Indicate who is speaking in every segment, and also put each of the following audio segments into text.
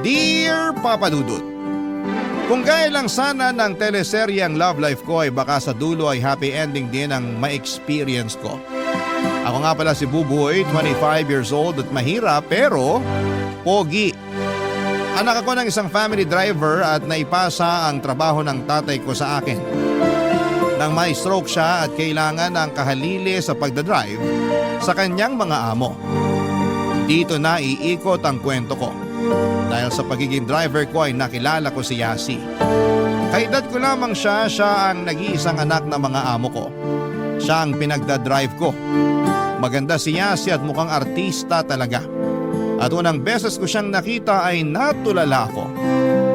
Speaker 1: Dear Papa Dudut, kung gaya lang sana ng teleserye ang love life ko ay baka sa dulo ay happy ending din ang ma-experience ko. Ako nga pala si Buboy, 25 years old at mahirap pero pogi. Anak ako ng isang family driver at naipasa ang trabaho ng tatay ko sa akin. Nang may stroke siya at kailangan ng kahalili sa pagdadrive sa kanyang mga amo. Dito na iikot ang kwento ko. Dahil sa pagiging driver ko ay nakilala ko si Yasi. Kaedad ko lamang siya ang nag-iisang anak ng mga amo ko. Siya ang pinagdadrive ko. Maganda si Yasi at mukhang artista talaga. At unang beses ko siyang nakita ay natulala ako.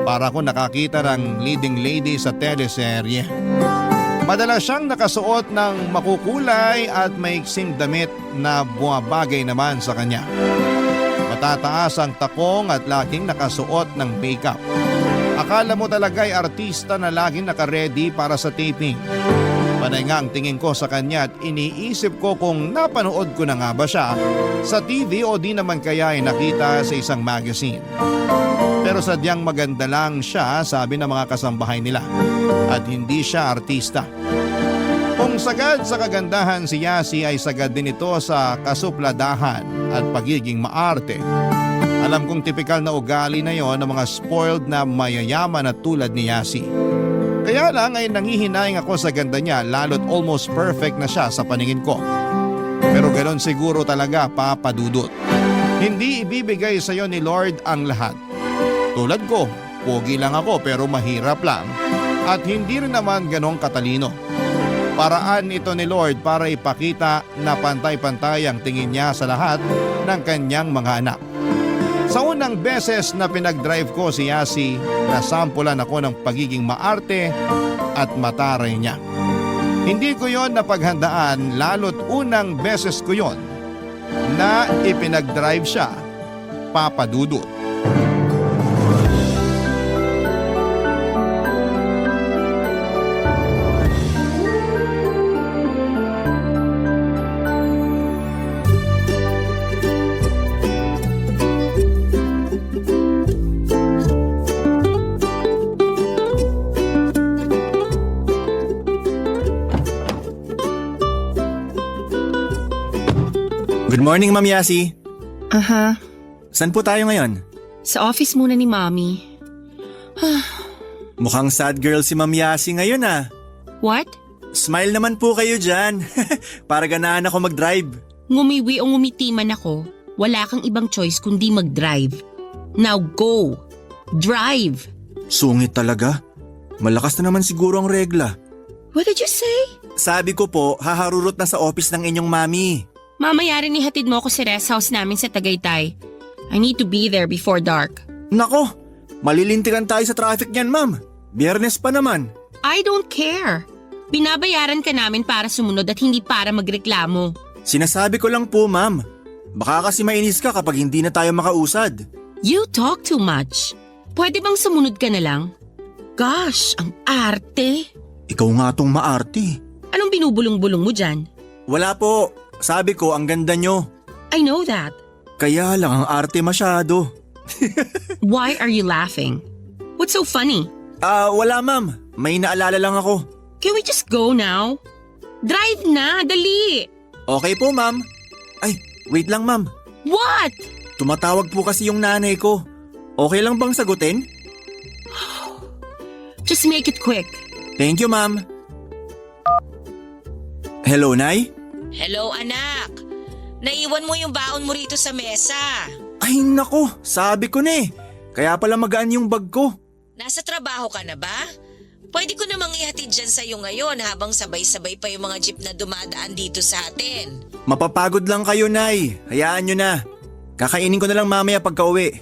Speaker 1: Para ko nakakita ng leading lady sa teleserye. Madalas siyang nakasuot ng makukulay at maiksim damit na bumabagay naman sa kanya. Matataas ang takong at laging nakasuot ng makeup. Akala mo talaga ay artista na laging nakaredy para sa taping. Panay nga ang tingin ko sa kanya at iniisip ko kung napanood ko na nga ba siya sa TV o di naman kaya ay nakita sa isang magazine. Pero sadyang maganda lang siya, sabi ng mga kasambahay nila, at hindi siya artista. Kung sagad sa kagandahan si Yasi ay sagad din ito sa kasupladahan at pagiging maarte. Alam kong tipikal na ugali na yon ng mga spoiled na mayayaman na tulad ni Yasi. Kaya lang ay nangihinayang ako sa ganda niya lalo't almost perfect na siya sa paningin ko. Pero ganoon siguro talaga, Papa Dudut. Hindi ibibigay sa iyo ni Lord ang lahat. Tulad ko, pogi lang ako pero mahirap lang at hindi rin naman ganong katalino. Paraan ito ni Lord para ipakita na pantay-pantay ang tingin niya sa lahat ng kanyang mga anak. Sa unang beses na pinag-drive ko si Yasi, nasampulan ako ng pagiging maarte at mataray niya. Hindi ko yon napaghandaan lalo't unang beses ko yon na ipinag-drive siya, Papa Dudut.
Speaker 2: Good morning, Ma'am Yasi.
Speaker 3: Aha,
Speaker 2: Saan po tayo ngayon?
Speaker 3: sa office muna ni Mommy.
Speaker 2: Mukhang sad girl si Ma'am Yasi ngayon ah.
Speaker 3: What?
Speaker 2: Smile naman po kayo dyan. Para ganahan ako mag-drive.
Speaker 3: Ngumiwi o ngumiti man ako, wala kang ibang choice kundi mag-drive. Now go! Drive!
Speaker 2: Sungit talaga. Malakas na naman siguro ang regla.
Speaker 3: What did you say?
Speaker 2: Sabi ko po, haharurot na sa office ng inyong mami.
Speaker 3: Mamaya rin ihatid mo ako sa rest house namin sa Tagaytay. I need to be there before dark.
Speaker 2: Nako, malilintikan tayo sa traffic niyan, ma'am. Biyernes pa naman.
Speaker 3: I don't care. Binabayaran ka namin para sumunod at hindi para magreklamo.
Speaker 2: Sinasabi ko lang po, ma'am. Baka kasi mainis ka kapag hindi na tayo makausad.
Speaker 3: You talk too much. Pwede bang sumunod ka na lang? Gosh, ang arte.
Speaker 2: Ikaw nga tong maarte.
Speaker 3: Anong binubulong-bulong mo dyan?
Speaker 2: Wala po. Sabi ko, ang ganda nyo.
Speaker 3: I know that.
Speaker 2: Kaya lang ang arte masyado.
Speaker 3: Why are you laughing? What's so funny?
Speaker 2: Wala ma'am. May naalala lang ako.
Speaker 3: Can we just go now? Drive na, dali!
Speaker 2: Okay po ma'am. Ay, wait lang ma'am.
Speaker 3: What?
Speaker 2: Tumatawag po kasi yung nanay ko. Okay lang bang sagutin?
Speaker 3: Just make it quick.
Speaker 2: Thank you ma'am. Hello, Nay?
Speaker 4: Hello anak, naiwan mo yung baon mo rito sa mesa.
Speaker 2: Ay nako, sabi ko na eh. Kaya pala magaan yung bag ko.
Speaker 4: Nasa trabaho ka na ba? Pwede ko namang ihatid dyan sa'yo ngayon habang sabay-sabay pa yung mga jeep na dumadaan dito sa atin.
Speaker 2: Mapapagod lang kayo, Nay. Hayaan nyo na. Kakainin ko na lang mamaya pagka uwi.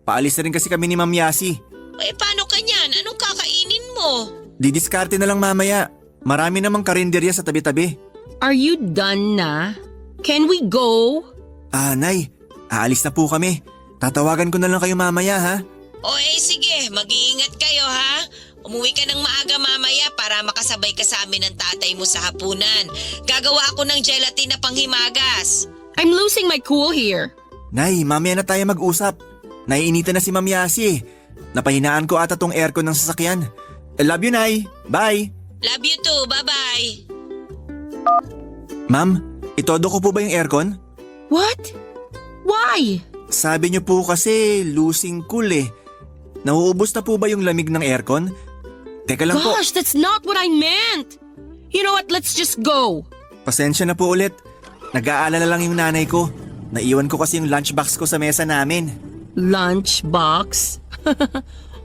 Speaker 2: Paalis na rin kasi kami ni Ma'am Yasi.
Speaker 4: Eh paano ka niyan? Anong kakainin mo?
Speaker 2: Didiskarte na lang mamaya. Marami namang karinderya sa tabi-tabi.
Speaker 3: Are you done na? Can we go?
Speaker 2: Nay, aalis na po kami. Tatawagan ko na lang kayo mamaya ha.
Speaker 4: O sige, mag-iingat kayo ha. Umuwi ka ng maaga mamaya para makasabay ka sa amin ng tatay mo sa hapunan. Gagawa ako ng gelatin na panghimagas.
Speaker 3: I'm losing my cool here.
Speaker 2: Nay, mamaya na tayo mag-usap. Naiinitan na si Ma'am Yasi eh. Napahinaan ko ata tong aircon ng sasakyan. Love you, Nay. Bye.
Speaker 4: Love you too, bye-bye.
Speaker 2: Ma'am, itodo ko po ba yung aircon?
Speaker 3: What? Why?
Speaker 2: Sabi niyo po kasi losing cool eh. Nauubos na po ba yung lamig ng aircon? Teka lang po.
Speaker 3: Gosh, that's not what I meant. You know what? Let's just go.
Speaker 2: Pasensya na po ulit. Nag-aalala lang yung nanay ko. Naiwan ko kasi yung lunchbox ko sa mesa namin.
Speaker 3: Lunchbox?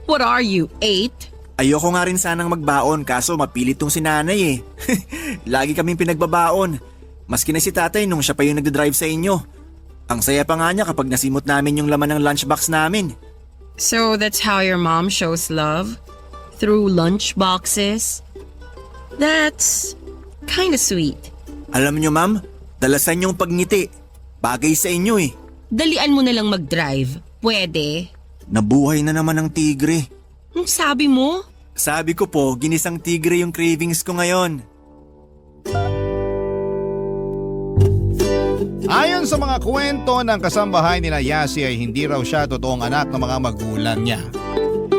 Speaker 3: What are you, 8?
Speaker 2: Ayoko nga rin sanang magbaon kaso mapilit tong si nanay eh. Lagi kaming pinagbabaon. Maski na si tatay nung siya pa yung nagdadrive sa inyo. Ang saya pa nga niya kapag nasimot namin yung laman ng lunchbox namin.
Speaker 3: So that's how your mom shows love? Through lunchboxes? That's kinda sweet.
Speaker 2: Alam niyo ma'am, dalasan yung pagngiti. Bagay sa inyo eh.
Speaker 3: Dalian mo na lang mag-drive. Pwede?
Speaker 2: Nabuhay na naman ang tigre.
Speaker 3: Ang sabi mo?
Speaker 2: Sabi ko po, ginisang tigre yung cravings ko ngayon.
Speaker 1: Ayon sa mga kwento ng kasambahay nila Yasi ay hindi raw siya totoong anak ng mga magulang niya.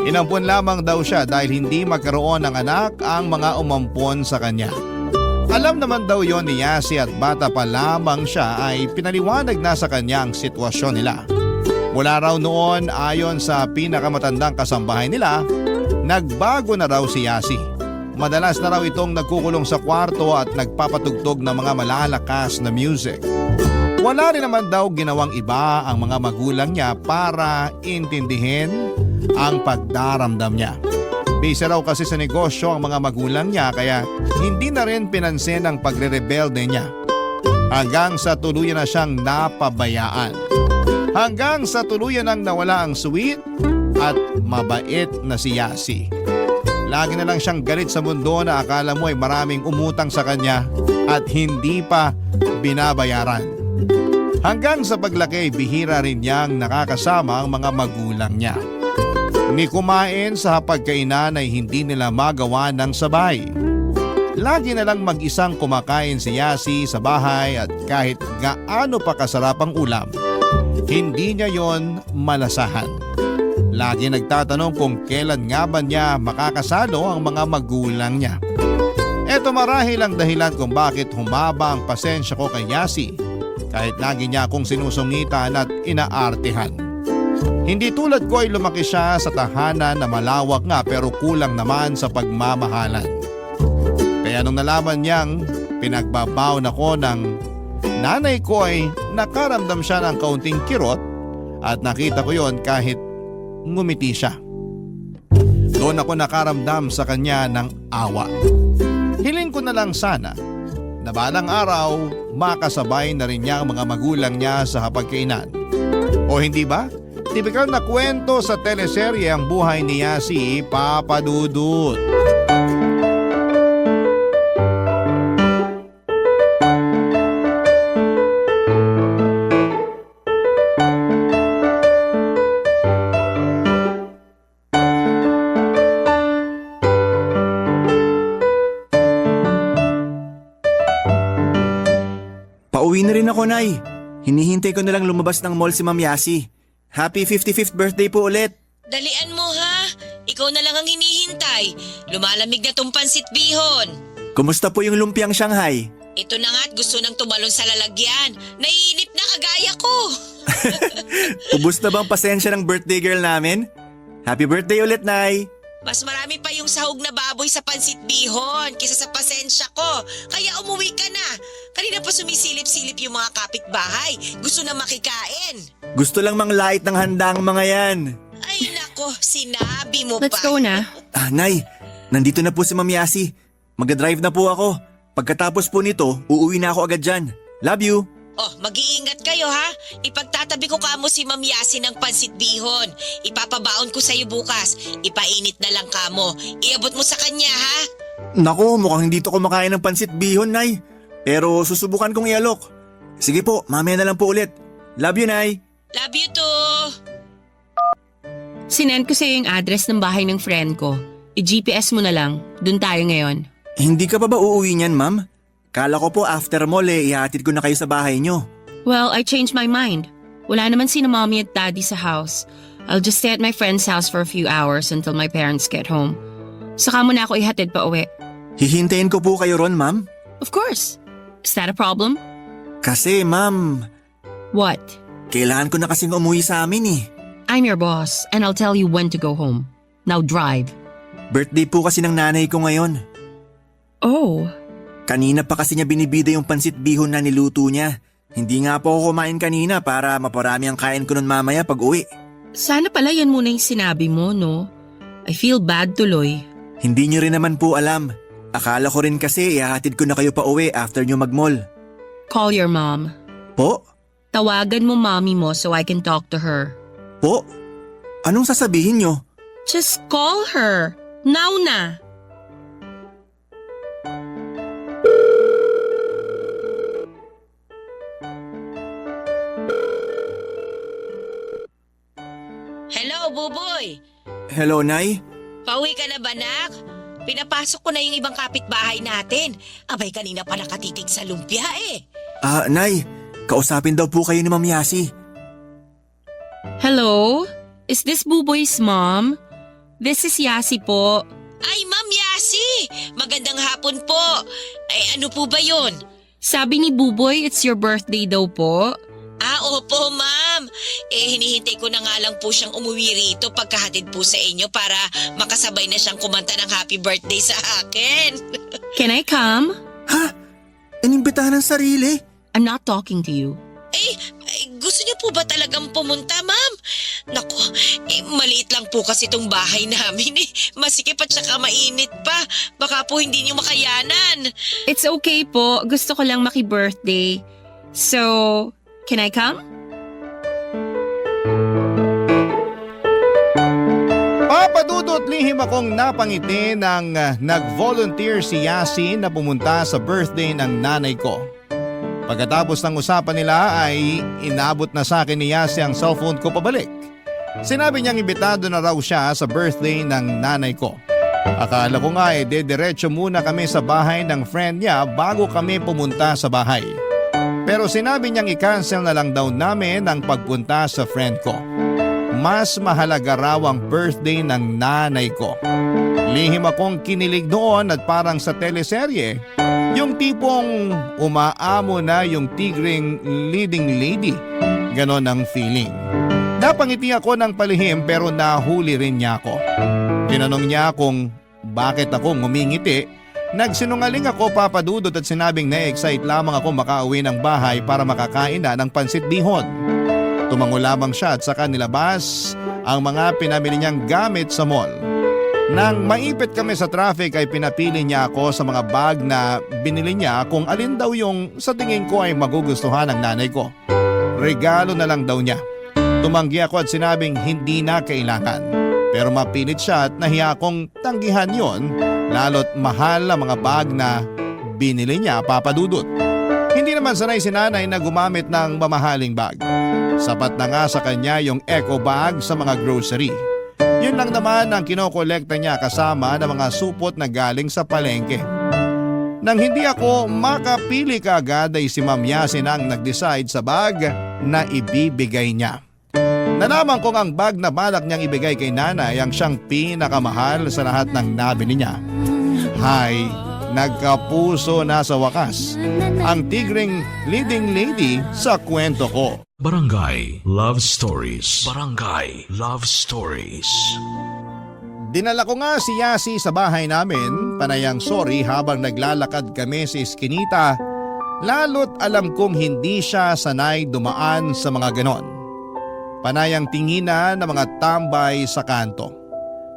Speaker 1: Inampon lamang daw siya dahil hindi magkaroon ng anak ang mga umampon sa kanya. Alam naman daw yon ni Yasi at bata pa lamang siya ay pinaliwanag na sa kanya ang sitwasyon nila. Mula raw noon ayon sa pinakamatandang kasambahay nila, nagbago na raw si Yasi. Madalas na raw itong nagkukulong sa kwarto at nagpapatugtog ng mga malalakas na music. Wala rin naman daw ginawang iba ang mga magulang niya para intindihin ang pagdaramdam niya. Busy raw kasi sa negosyo ang mga magulang niya kaya hindi na rin pinansin ang pagre-rebelde niya. Hanggang sa tuluyan na siyang napabayaan. Hanggang sa tuluyan nang nawala ang sweet at mabait na si Yasi. Lagi na lang siyang galit sa mundo na akala mo ay maraming umutang sa kanya at hindi pa binabayaran. Hanggang sa paglaki, bihira rin niyang nakakasama ang mga magulang niya. Ni kumain sa hapagkainan ay hindi nila magawa ng sabay. Lagi na lang mag-isang kumakain si Yasi sa bahay at kahit gaano pa kasarap ang ulam, hindi niya yon malasahan. Lagi nagtatanong kung kailan nga ba niya makakasalo ang mga magulang niya. Eto marahil ang dahilan kung bakit humaba ang pasensya ko kay Yasi kahit lagi niya akong sinusungitan at inaartehan. Hindi tulad ko ay lumaki siya sa tahanan na malawak nga pero kulang naman sa pagmamahalan. Kaya nung nalaman niyang pinagbabaon ako ng nanay ko ay nakaramdam siya ng kaunting kirot at nakita ko yon kahit ngumiti siya. Doon ako nakaramdam sa kanya ng awa. Hiling ko na lang sana na balang araw makasabay na rin niya ang mga magulang niya sa hapagkainan. O hindi ba? Tipikal na kwento sa teleserye ang buhay ni Yasi, Papa Dudut.
Speaker 2: Pauwi na rin ako, Nay. Hinihintay ko na lang lumabas ng mall si Ma'am Yasi. Happy 55th birthday po ulit.
Speaker 4: Dalian mo ha. Ikaw na lang ang hinihintay. Lumalamig na tong pansit bihon.
Speaker 2: Kumusta po yung lumpiang Shanghai?
Speaker 4: Ito na nga't gusto nang tumalon sa lalagyan. Naiinip na kagaya ko.
Speaker 2: Ubus na bang pasensya ng birthday girl namin? Happy birthday ulit, Nay.
Speaker 4: Mas marami pa yung sahog na baboy sa pansit bihon kaysa sa pasensya ko. Kaya umuwi ka na. Kanina pa sumisilip-silip yung mga kapitbahay. Gusto na makikain.
Speaker 2: Gusto lang manglait ng handa ang mga yan.
Speaker 4: Ay nako, sinabi mo
Speaker 3: Let's
Speaker 4: pa.
Speaker 3: go na.
Speaker 2: Nay, nandito na po si Ma'am Yasi. Mag-drive na po ako. Pagkatapos po nito, uuwi na ako agad dyan. Love you.
Speaker 4: Oh, mag-iingat kayo ha. Ipagtatabi ko kamo si Ma'am Yasi ng pansit bihon. Ipapabaon ko sa'yo bukas. Ipainit na lang kamo. Iabot mo sa kanya ha.
Speaker 2: Naku, mukhang hindi to kumakain ng pansit bihon, Nay. Pero susubukan kong ialok. Sige po, mamaya na lang po ulit. Love you, Nay.
Speaker 4: Love you too.
Speaker 3: Sinend ko sa'yo yung address ng bahay ng friend ko. I-GPS mo na lang. Doon tayo ngayon.
Speaker 2: Hindi ka pa ba uuwi niyan, Ma'am? Kala ko po after mall ihatid ko na kayo sa bahay nyo.
Speaker 3: Well, I changed my mind. Wala naman sina mommy at daddy sa house. I'll just stay at my friend's house for a few hours until my parents get home. Saka mo na ako ihatid pa uwi.
Speaker 2: Hihintayin ko po kayo ron, ma'am.
Speaker 3: Of course. Is that a problem?
Speaker 2: Kasi, ma'am,
Speaker 3: What?
Speaker 2: kailangan ko na kasing umuwi sa amin eh.
Speaker 3: I'm your boss and I'll tell you when to go home. Now drive.
Speaker 2: Birthday po kasi ng nanay ko ngayon.
Speaker 3: Oh,
Speaker 2: Kanina pa kasi niya binibida yung pansit bihon na niluto niya. Hindi nga po ako kumain kanina para maparami ang kain ko nun mamaya pag uwi.
Speaker 3: sana pala yan muna yung sinabi mo, no? I feel bad tuloy.
Speaker 2: Hindi niyo rin naman po alam. Akala ko rin kasi ihahatid ko na kayo pa uwi after niyo mag-mall.
Speaker 3: Call your mom.
Speaker 2: Po?
Speaker 3: Tawagan mo mommy mo so I can talk to her.
Speaker 2: Po? Anong sasabihin niyo?
Speaker 3: Just call her. Now na.
Speaker 4: Hello, Buboy.
Speaker 2: Hello, Nay?
Speaker 4: Pauwi ka na ba, nak? Pinapasok ko na yung ibang kapitbahay natin. Abay, kanina pa nakatitig sa lumpia eh.
Speaker 2: Nay, kausapin daw po kayo ni Ma'am Yasi.
Speaker 3: Hello? Is this Buboy's mom? This is Yasi po.
Speaker 4: Ay, Ma'am Yasi! Magandang hapon po. Ay, ano po ba yun?
Speaker 3: Sabi ni Buboy, it's your birthday daw po.
Speaker 4: Opo, ma'am. Hinihintay ko na nga lang po siyang umuwi rito pagkahatid po sa inyo para makasabay na siyang kumanta ng happy birthday sa akin.
Speaker 3: Can I come?
Speaker 2: Ha? Inimbitahan ng sarili?
Speaker 3: I'm not talking to you.
Speaker 4: Gusto niyo po ba talagang pumunta, ma'am? Naku, maliit lang po kasi itong bahay namin eh. Masikip at saka mainit pa. Baka po hindi niyo makayanan.
Speaker 3: It's okay po. Gusto ko lang maki-birthday. So, can I come?
Speaker 1: Papadudot lihim akong napangiti nang nag-volunteer si Yasi na pumunta sa birthday ng nanay ko. Pagkatapos ng usapan nila ay inabot na sa akin ni Yasi ang cellphone ko pabalik. Sinabi niyang imbitado na raw siya sa birthday ng nanay ko. Akala ko nga dediretso muna kami sa bahay ng friend niya bago kami pumunta sa bahay. Pero sinabi niyang i-cancel na lang daw namin ang pagpunta sa friend ko. Mas mahalaga raw ang birthday ng nanay ko. Lihim akong kinilig noon at parang sa teleserye, yung tipong umaamo na yung tigring leading lady. Ganon ang feeling. Napangiti ako ng palihim pero nahuli rin niya ako. Tinanong niya kung bakit ako ngumingiti. Nagsinungaling ako, papadudot, at sinabing na-excite lamang ako makauwi ng bahay para makakain na ng pansit bihon. Tumango lamang siya at saka nilabas ang mga pinamili niyang gamit sa mall. Nang maipit kami sa traffic ay pinapili niya ako sa mga bag na binili niya kung alin daw yung sa tingin ko ay magugustuhan ng nanay ko. Regalo na lang daw niya. Tumanggi ako at sinabing hindi na kailangan. Pero mapilit siya at nahiya akong tanggihan yon, lalo't mahal ang mga bag na binili niya, papadudot. Hindi naman sanay si nanay na gumamit ng mamahaling bag. Sapat na nga sa kanya yung eco bag sa mga grocery. Yun lang naman ang kinokolekta niya kasama ng mga supot na galing sa palengke. Nang hindi ako makapili kaagad ay si Ma'am Yasi na ang nag-decide sa bag na ibibigay niya. Nalaman kong ang bag na balak niyang ibigay kay nanay ang siyang pinakamahal sa lahat ng nabili niya. Hay, nagkapuso na sa wakas ang tigring leading lady sa kwento ko.
Speaker 5: Barangay Love Stories. Barangay Love Stories.
Speaker 1: Dinala ko nga si Yasi sa bahay namin, panayang sorry habang naglalakad kami sa iskinita, lalo't alam kong hindi siya sanay dumaan sa mga ganon. Panayang tinginan ng mga tambay sa kanto.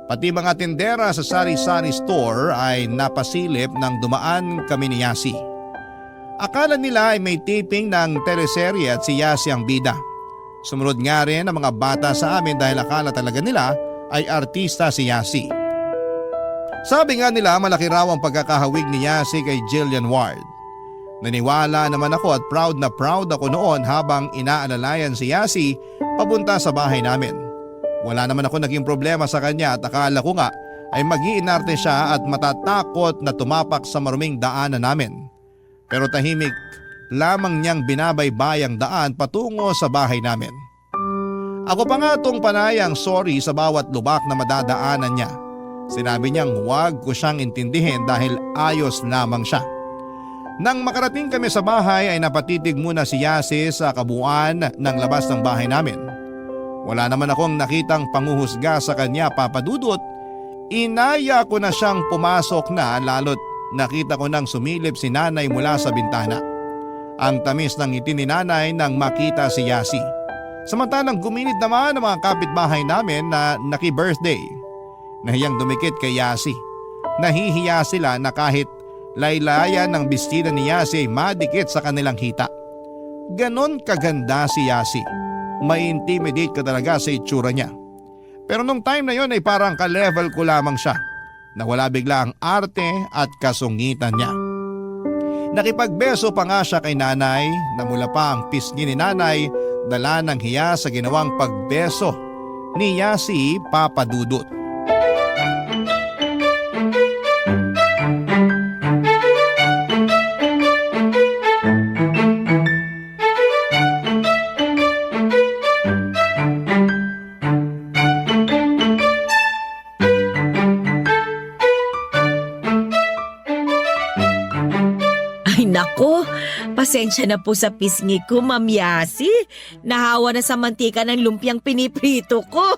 Speaker 1: Pati mga tindera sa sari-sari store ay napasilip nang dumaan kami ni Yasi. Akala nila ay may taping ng teleserye at si Yasi ang bida. Sumunod nga rin ang mga bata sa amin dahil akala talaga nila ay artista si Yasi. Sabi nga nila malaki raw ang pagkakahawig ni Yasi kay Jillian Ward. Naniwala naman ako at proud na proud ako noon habang inaalalayan si Yasi papunta sa bahay namin. Wala naman ako naging problema sa kanya at akala ko nga ay mag-iinarte siya at matatakot na tumapak sa maruming daanan namin. Pero tahimik lamang niyang binabaybay ang daan patungo sa bahay namin. Ako pa nga tong panayang sorry sa bawat lubak na madadaanan niya. Sinabi niyang huwag ko siyang intindihin dahil ayos lamang siya. Nang makarating kami sa bahay ay napatitig muna si Yasi sa kabuuan ng labas ng bahay namin. Wala naman akong nakitang panguhusga sa kanya, Papa Dudut. Inaya ko na siyang pumasok na lalo't nakita ko nang sumilip si nanay mula sa bintana. Ang tamis ng ngiti ni nanay nang makita si Yasi. Samantalang gumilid naman ang mga kapitbahay namin na naki-birthday. Nahiyang dumikit kay Yasi. Nahihiya sila na kahit laylayan ng bestida ni Yasi madikit sa kanilang hita. Ganon kaganda si Yasi. Mai-intimidate ka talaga sa itsura niya. Pero nung time na yon ay parang ka-level ko lamang siya. Nawala bigla ang arte at kasungitan niya. Nakipagbeso pa nga siya kay nanay na mula pa ang pisngi ni nanay dala ng hiya sa ginawang pagbeso ni Yasi, Papa Dudut.
Speaker 6: Ay nako, pasensya na po sa pisngi ko, Ma'am Yasi. Nahawa na sa mantika ng lumpiang piniprito ko.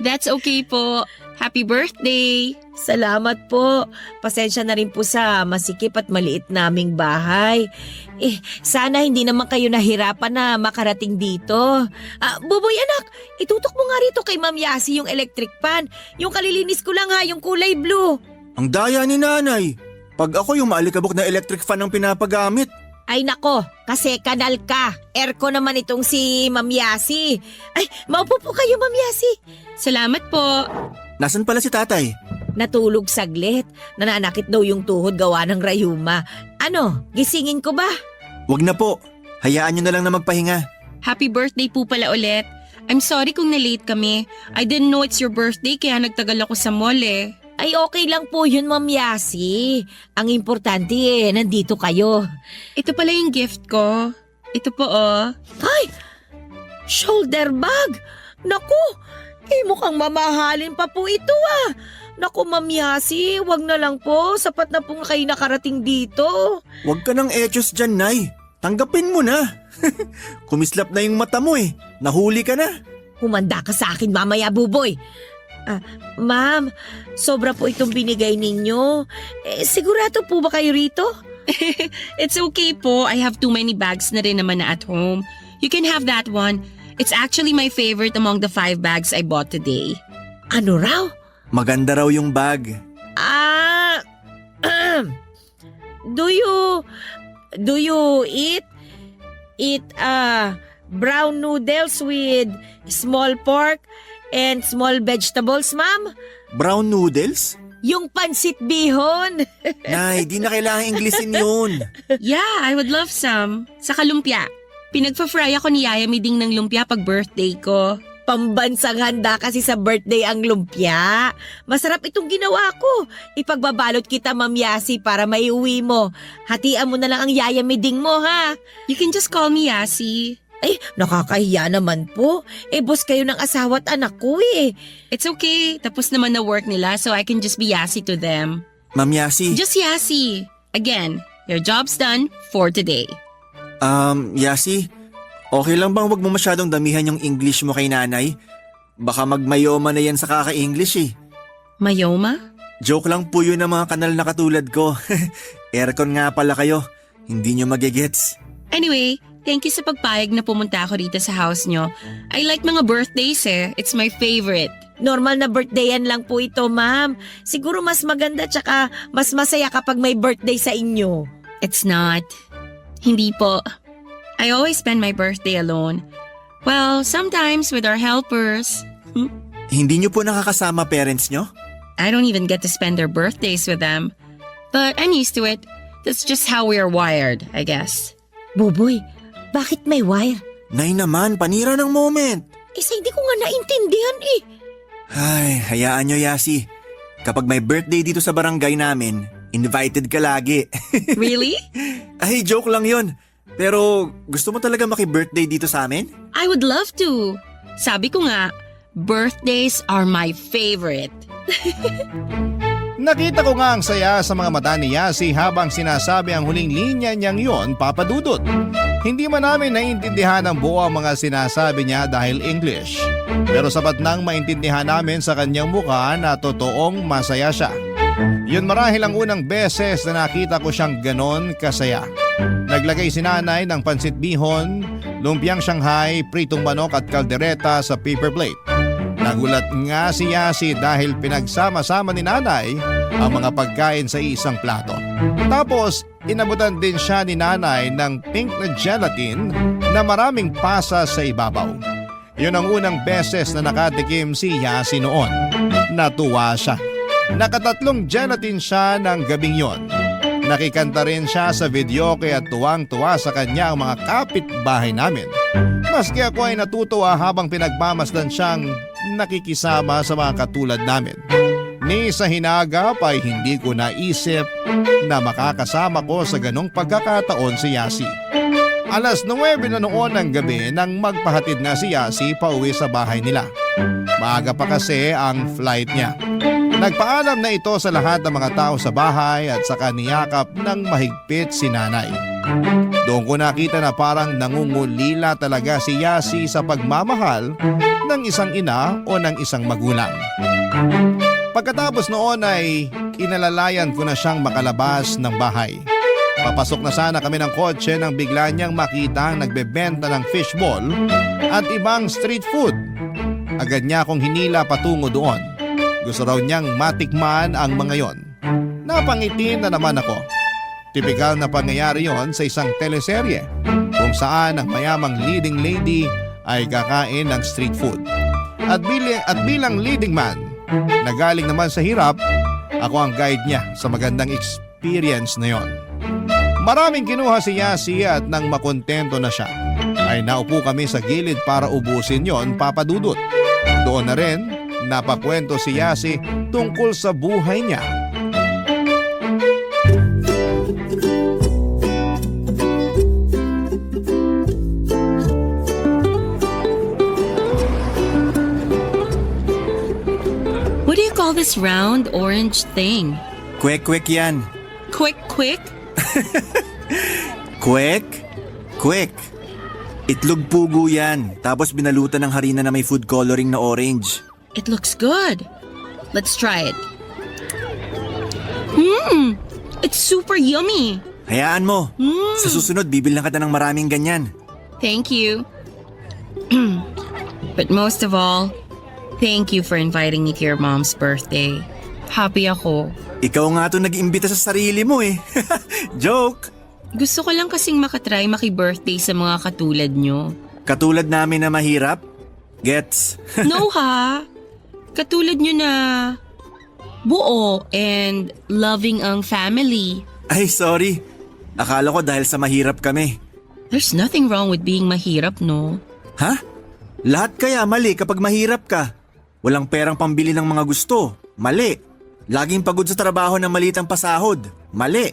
Speaker 3: That's okay po. Happy birthday!
Speaker 6: Salamat po. Pasensya na rin po sa masikip at maliit naming bahay. Sana hindi naman kayo nahirapan na makarating dito. Buboy anak, itutok mo nga rito kay Ma'am Yasi yung electric pan. Yung kalilinis ko lang ha, yung kulay blue.
Speaker 2: Ang daya ni nanay. Pag ako yung maalikabok na electric fan ang pinapagamit.
Speaker 6: Ay nako, kasi kanal ka. Aircon naman itong si Ma'am Yasi. Ay, maupo po kayo, Ma'am Yasi.
Speaker 3: Salamat po.
Speaker 2: Nasaan pala si tatay?
Speaker 6: Natulog saglit. Nananakit daw yung tuhod gawa ng rayuma. Ano, gisingin ko ba?
Speaker 2: Wag na po. Hayaan nyo na lang na magpahinga.
Speaker 3: Happy birthday po pala ulit. I'm sorry kung na-late kami. I didn't know it's your birthday kaya nagtagal ako sa mall eh.
Speaker 6: Ay okay lang po yun, Ma'am Yasi. Ang importante nandito kayo.
Speaker 3: Ito pala yung gift ko. Ito po oh.
Speaker 6: Ay! Shoulder bag! Naku! Mukhang mamahalin pa po ito ah. Naku, Ma'am Yasi, wag na lang po. Sapat na pong kayo nakarating dito.
Speaker 2: Wag ka ng etyos dyan, Nay. Tanggapin mo na. Kumislap na yung mata mo eh. Nahuli ka na.
Speaker 6: Humanda ka sa akin mamaya, Buboy. Ma'am, sobra po itong binigay ninyo. Sigurado po ba kayo rito?
Speaker 3: It's okay po. I have too many bags na rin naman na at home. You can have that one. It's actually my favorite among the 5 bags I bought today.
Speaker 6: Ano raw?
Speaker 2: Maganda raw yung bag.
Speaker 6: Do you eat brown noodles with small pork and small vegetables, ma'am?
Speaker 2: Brown noodles?
Speaker 6: Yung pansit bihon.
Speaker 2: Nay, di na kailangan Inglesin yun.
Speaker 3: Yeah, I would love some. Sa kalumpia. Pinagpa-fry ako ni Yaya Miding ng lumpia pag birthday ko.
Speaker 6: Pambansang handa kasi sa birthday ang lumpia. Masarap itong ginawa ko. Ipagbabalot kita, Ma'am Yasi, para maiuwi mo. Hatian mo na lang ang Yaya Miding mo, ha?
Speaker 3: You can just call me Yasi.
Speaker 6: Ay, nakakahiya naman po. Boss kayo ng asawa at anak ko eh.
Speaker 3: It's okay. Tapos naman na work nila so I can just be Yasi to them.
Speaker 2: Ma'am Yasi.
Speaker 3: Just Yasi. Again, your job's done for today.
Speaker 2: Yasi, okay lang bang wag mo masyadong damihan yung English mo kay nanay? Baka magmayoma na yan sa kaka-English eh.
Speaker 3: Mayoma?
Speaker 2: Joke lang po yun ng mga kanal na katulad ko. Aircon nga pala kayo. Hindi nyo magigets.
Speaker 3: Anyway, thank you sa pagpayag na pumunta ako dito sa house nyo. I like mga birthdays eh. It's my favorite.
Speaker 6: Normal na birthdayan lang po ito, ma'am. Siguro mas maganda tsaka mas masaya kapag may birthday sa inyo.
Speaker 3: It's not. Hindi po. I always spend my birthday alone. Well, sometimes with our helpers.
Speaker 2: Hindi nyo po nakakasama parents nyo?
Speaker 3: I don't even get to spend their birthdays with them. But I'm used to it. That's just how we are wired, I guess.
Speaker 6: Buboy, bakit may wire?
Speaker 2: Nay naman, panira ng moment.
Speaker 6: Isa hindi ko nga naintindihan eh.
Speaker 2: Ay, hayaan nyo Yasi. Kapag may birthday dito sa barangay namin, invited ka lagi.
Speaker 3: Really?
Speaker 2: Ay, joke lang yon. Pero gusto mo talaga maki-birthday dito sa amin?
Speaker 3: I would love to. Sabi ko nga, birthdays are my favorite.
Speaker 1: Nakita ko nga ang saya sa mga mata ni Yasi habang sinasabi ang huling linya niyang yon, Papa Dudut. Hindi man namin naiintindihan ang buo ang mga sinasabi niya dahil English. Pero sapat nang maintindihan namin sa kanyang mukha na totoong masaya siya. Yun marahil ang unang beses na nakita ko siyang ganon kasaya. Naglagay si nanay ng pansit bihon, lumpiang Shanghai, pritong manok at kaldereta sa paper plate. Nagulat nga si Yasi dahil pinagsama-sama ni nanay ang mga pagkain sa isang plato. Tapos, inabutan din siya ni nanay ng pink na gelatin na maraming pasas sa ibabaw. Yun ang unang beses na nakatikim si Yasi noon. Natuwa siya. Nakatatlong gelatin siya ng gabing yon. Nakikanta rin siya sa video kaya tuwang-tuwa sa kanya ang mga kapitbahay namin. Maski ako ay natutuwa habang pinagmamasdan siyang nakikisama sa mga katulad namin. Ni sa hinagap ay hindi ko naisip na makakasama ko sa ganong pagkakataon si Yasi. Alas 9 na noon ng gabi nang magpahatid na si Yasi pauwi sa bahay nila. Maaga pa kasi ang flight niya. Nagpaalam na ito sa lahat ng mga tao sa bahay at saka niyakap ng mahigpit si nanay. Doon ko nakita na parang nangungulila talaga si Yasi sa pagmamahal ng isang ina o ng isang magulang. Pagkatapos noon ay inalalayan ko na siyang makalabas ng bahay. Papasok na sana kami ng kotse nang bigla niyang makita ang nagbebenta ng fishball at ibang street food. Agad niya akong hinila patungo doon. Gusto raw niyang matikman ang mga yon. Napangiti na naman ako. Tipikal na pangyayari yon sa isang teleserye kung saan ang mayamang leading lady ay kakain ng street food. At bilang leading man na galing naman sa hirap, ako ang guide niya sa magandang experience na yon. Maraming kinuha si Yasi at nang makontento na siya, ay naupo kami sa gilid para ubusin yon, Papa Dudut. Doon na rin napakwento si Yasi tungkol sa buhay niya.
Speaker 3: What do you call this round orange thing?
Speaker 2: Kwek-kwek yan.
Speaker 3: Quick, quick?
Speaker 2: Kwek? Kwek. Itlog pugo yan. Tapos binalutan ng harina na may food coloring na orange.
Speaker 3: It looks good. Let's try it. It's super yummy.
Speaker 2: Hayaan mo. Sa susunod, bibilhan kita ng maraming ganyan.
Speaker 3: Thank you. But most of all, thank you for inviting me to your mom's birthday. Happy ako.
Speaker 2: Ikaw nga to nag-imbita sa sarili mo eh. Joke!
Speaker 3: Gusto ko lang kasing makatry maki-birthday sa mga katulad nyo.
Speaker 2: Katulad namin na mahirap? Gets?
Speaker 3: No ha? Katulad nyo na buo and loving ang family.
Speaker 2: Ay, sorry. Akala ko dahil sa mahirap kami.
Speaker 3: There's nothing wrong with being mahirap, no?
Speaker 2: Ha? Lahat kaya mali kapag mahirap ka. Walang perang pambili ng mga gusto. Mali. Laging pagod sa trabaho ng maliit ang pasahod. Mali.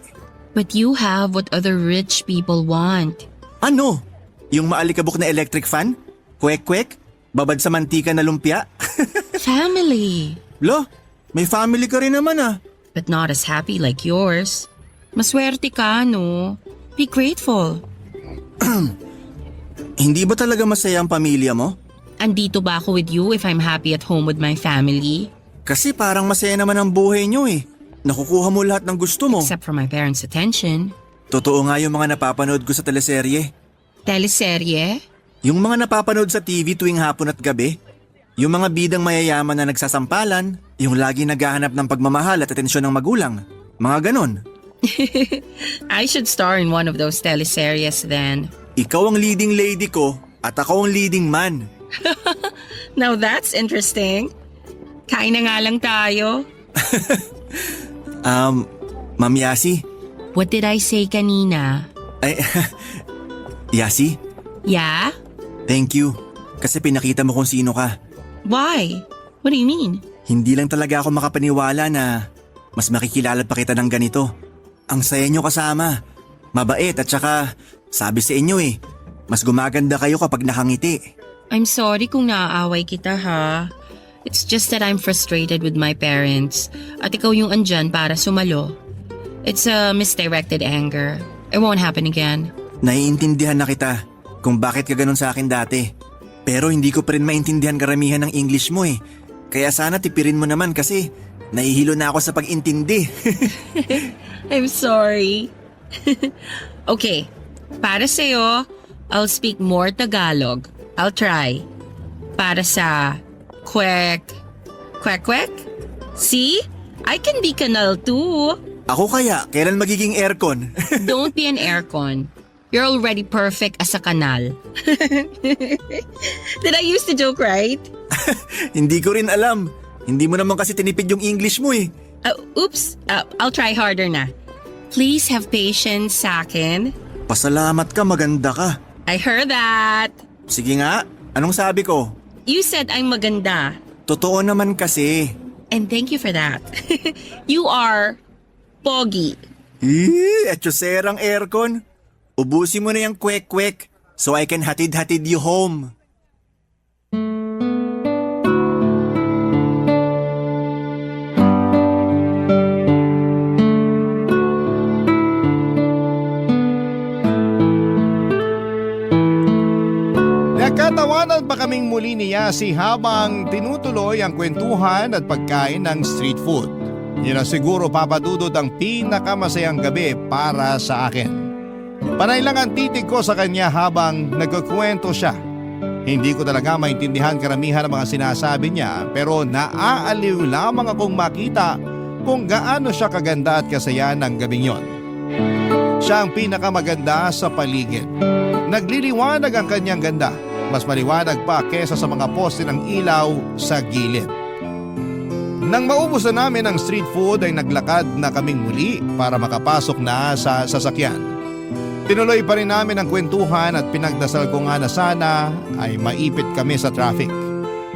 Speaker 3: But you have what other rich people want.
Speaker 2: Ano? Yung maalikabok na electric fan? Kwek-kwek? Babad sa mantika na lumpia?
Speaker 3: Family.
Speaker 2: Lo, may family ka rin naman ah.
Speaker 3: But not as happy like yours. Maswerte ka, no? Be grateful.
Speaker 2: Hindi ba talaga masaya ang pamilya mo?
Speaker 3: Andito ba ako with you if I'm happy at home with my family?
Speaker 2: Kasi parang masaya naman ang buhay nyo eh. Nakukuha mo lahat ng gusto mo.
Speaker 3: Except for my parents' attention.
Speaker 2: Totoo nga yung mga napapanood ko sa teleserye.
Speaker 3: Teleserye?
Speaker 2: Yung mga napapanood sa TV tuwing hapon at gabi. Yung mga bidang mayayaman na nagsasampalan. Yung lagi naghahanap ng pagmamahal at atensyon ng magulang. Mga ganon.
Speaker 3: I should star in one of those teleseries then.
Speaker 2: Ikaw ang leading lady ko at ako ang leading man.
Speaker 3: Now that's interesting. Kain na nga lang tayo.
Speaker 2: Ma'am Yasi.
Speaker 3: What did I say kanina?
Speaker 2: Ay, Yasi,
Speaker 3: Yeah?
Speaker 2: thank you. Kasi pinakita mo kung sino ka.
Speaker 3: Why? What do you mean?
Speaker 2: Hindi lang talaga ako makapaniwala na mas makikilala pa kita ng ganito. Ang saya nyo kasama. Mabait at saka sabi sa inyo eh, mas gumaganda kayo kapag nakangiti.
Speaker 3: I'm sorry kung naaaway kita ha. It's just that I'm frustrated with my parents at ikaw yung andyan para sumalo. It's a misdirected anger. It won't happen again.
Speaker 2: Naiintindihan na kita kung bakit ka ganun sa akin dati. Pero hindi ko pa rin maintindihan karamihan ng English mo eh. Kaya sana tipirin mo naman kasi nahihilo na ako sa pag-intindi.
Speaker 3: I'm sorry. Okay, para sa'yo, I'll speak more Tagalog. I'll try. Para sa kwek. See? I can be kanal too.
Speaker 2: Ako kaya, kailan magiging aircon?
Speaker 3: Don't be an aircon. You're already perfect as a kanal. Did I use the joke right?
Speaker 2: Hindi ko rin alam. Hindi mo naman kasi tinipid yung English mo eh.
Speaker 3: Oops. I'll try harder na. Please have patience sa akin.
Speaker 2: Pasalamat ka, maganda ka.
Speaker 3: I heard that.
Speaker 2: Sige nga, anong sabi ko?
Speaker 3: You said I'm maganda.
Speaker 2: Totoo naman kasi.
Speaker 3: And thank you for that. You are pogi.
Speaker 2: Etyoserang aircon. Ubusin mo na yung kwek-kwek so I can hatid-hatid you home.
Speaker 1: Nagkatawanan pa kaming muli ni Yasi habang tinutuloy ang kwentuhan at pagkain ng street food. Yun na siguro papadudod ang pinakamasayang gabi para sa akin. Panay lang ang titig ko sa kanya habang nagkukwento siya. Hindi ko talaga maintindihan karamihan ng mga sinasabi niya pero naaaliw lamang akong makita kung gaano siya kaganda at kasaya ng gabing yon. Siya ang pinakamaganda sa paligid. Nagliliwanag ang kanyang ganda. Mas maliwanag pa kesa sa mga poste ng ilaw sa gilid. Nang maubos na namin ang street food ay naglakad na kaming muli para makapasok na sa sasakyan. Tinuloy pa rin namin ang kwentuhan at pinagdasal ko nga na sana ay maipit kami sa traffic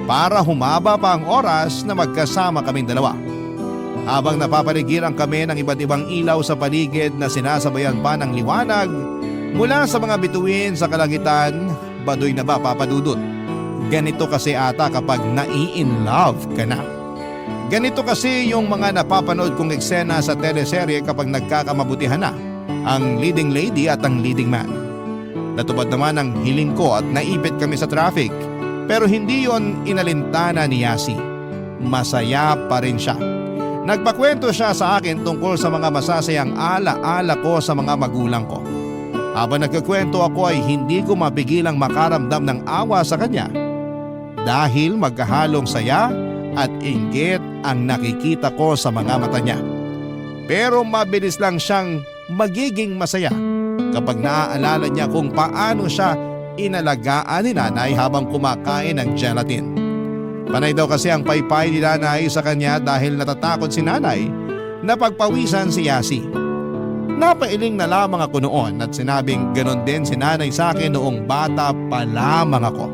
Speaker 1: para humaba pa ang oras na magkasama kaming dalawa. Habang napapaligiran kami ng iba't ibang ilaw sa paligid na sinasabayan pa ng liwanag mula sa mga bituin sa kalangitan, baduy na ba papadudot? Ganito kasi ata kapag nai-in-love ka na. Ganito kasi yung mga napapanood kong eksena sa teleserye kapag nagkakamabutihan na ang leading lady at ang leading man. Natupad naman ang hiling ko at naipit kami sa traffic pero hindi yon inalintana ni Yasi. Masaya pa rin siya. Nagpakwento siya sa akin tungkol sa mga masasayang ala-ala ko sa mga magulang ko. Habang nagkakwento ako ay hindi ko mapigilang makaramdam ng awa sa kanya dahil magkahalong saya at inggit ang nakikita ko sa mga mata niya. Pero mabilis lang siyang magiging masaya kapag naaalala niya kung paano siya inalagaan ni nanay habang kumakain ng gelatin. Panay daw kasi ang paypay ni nanay sa kanya dahil natatakot si nanay na pagpawisan si Yasi. Napailing na lamang ako noon at sinabing ganon din si nanay sa akin noong bata pa lamang ako.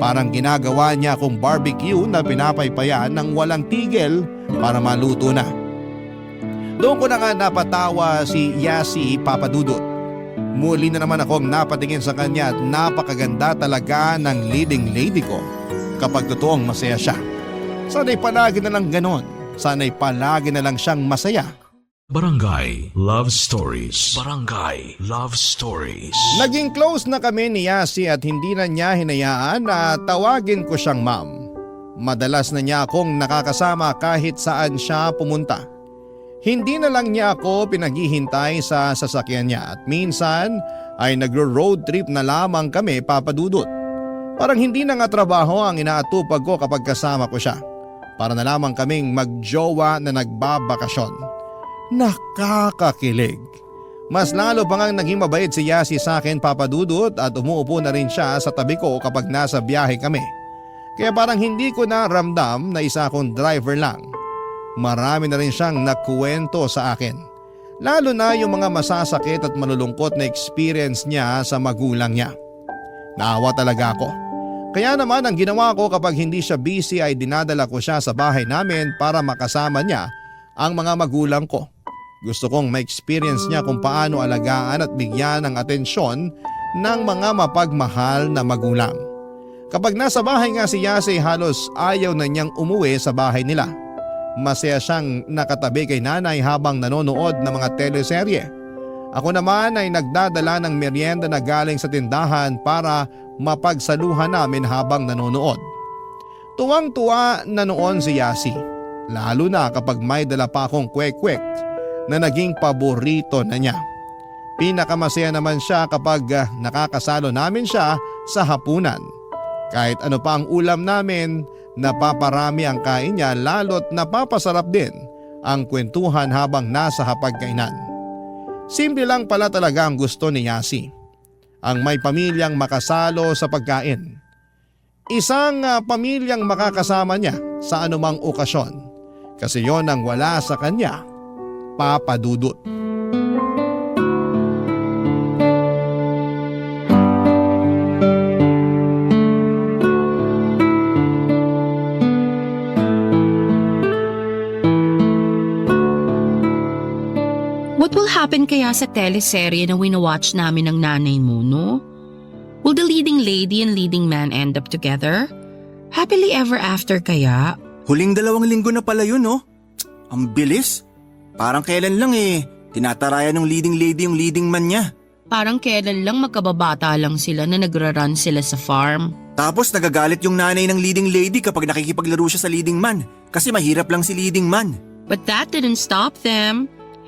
Speaker 1: Parang ginagawa niya akong barbecue na pinapaypayan ng walang tigil para maluto na. Doon ko na nga napatawa si Yasi papadudot. Muli na naman akong napatingin sa kanya at napakaganda talaga ng leading lady ko kapag totoong masaya siya. Sana'y palagi na lang ganon. Sana'y palagi na lang siyang masaya.
Speaker 5: Barangay Love Stories. Barangay Love Stories.
Speaker 1: Naging close na kami ni Yasi at hindi na niya hinayaan na tawagin ko siyang ma'am. Madalas na niya akong nakakasama kahit saan siya pumunta. Hindi na lang niya ako pinaghihintay sa sasakyan niya at minsan ay nagro-road trip na lamang kami papadudot. Parang hindi na nga trabaho ang inaatupag ko kapag kasama ko siya. Para na lamang kaming magjowa na nagbabakasyon. Nakakakilig. Mas lalo pa ngang naging mabait si Yasi sa akin papadudot at umuupo na rin siya sa tabi ko kapag nasa biyahe kami. Kaya parang hindi ko na ramdam na isa akong driver lang. Marami na rin siyang nakuwento sa akin. Lalo na yung mga masasakit at malulungkot na experience niya sa magulang niya. Naawa talaga ako. Kaya naman ang ginawa ko kapag hindi siya busy ay dinadala ko siya sa bahay namin para makasama niya ang mga magulang ko. Gusto kong ma-experience niya kung paano alagaan at bigyan ng atensyon ng mga mapagmahal na magulang. Kapag nasa bahay nga si Yasi, halos ayaw na niyang umuwi sa bahay nila. Masaya siyang nakatabi kay nanay habang nanonood ng mga teleserye. Ako naman ay nagdadala ng merienda na galing sa tindahan para mapagsaluhan namin habang nanonood. Tuwang-tuwa na noon si Yasi, lalo na kapag may dala pa akong kwek-kwek na naging paborito na niya. Pinakamasaya naman siya kapag nakakasalo namin siya sa hapunan. Kahit ano pa ang ulam namin, napaparami ang kain niya, lalo't napapasarap din ang kwentuhan habang nasa hapagkainan. Simple lang pala talaga ang gusto ni Yasi, ang may pamilyang makasalo sa pagkain. Isang pamilyang makakasama niya sa anumang okasyon, kasi yon ang wala sa kanya, Papa Dudut.
Speaker 3: What will happen kaya sa teleserye na winawatch namin ng nanay mo, no? Will the leading lady and leading man end up together? Happily ever after kaya?
Speaker 2: Huling 2 linggo na pala yun, no? Ang bilis. Parang kailan lang tinatarayan ng leading lady yung leading man niya.
Speaker 3: Parang kailan lang magkababata lang sila na nagra-run sila sa farm.
Speaker 2: Tapos nagagalit yung nanay ng leading lady kapag nakikipaglaro siya sa leading man kasi mahirap lang si leading man.
Speaker 3: But that didn't stop them.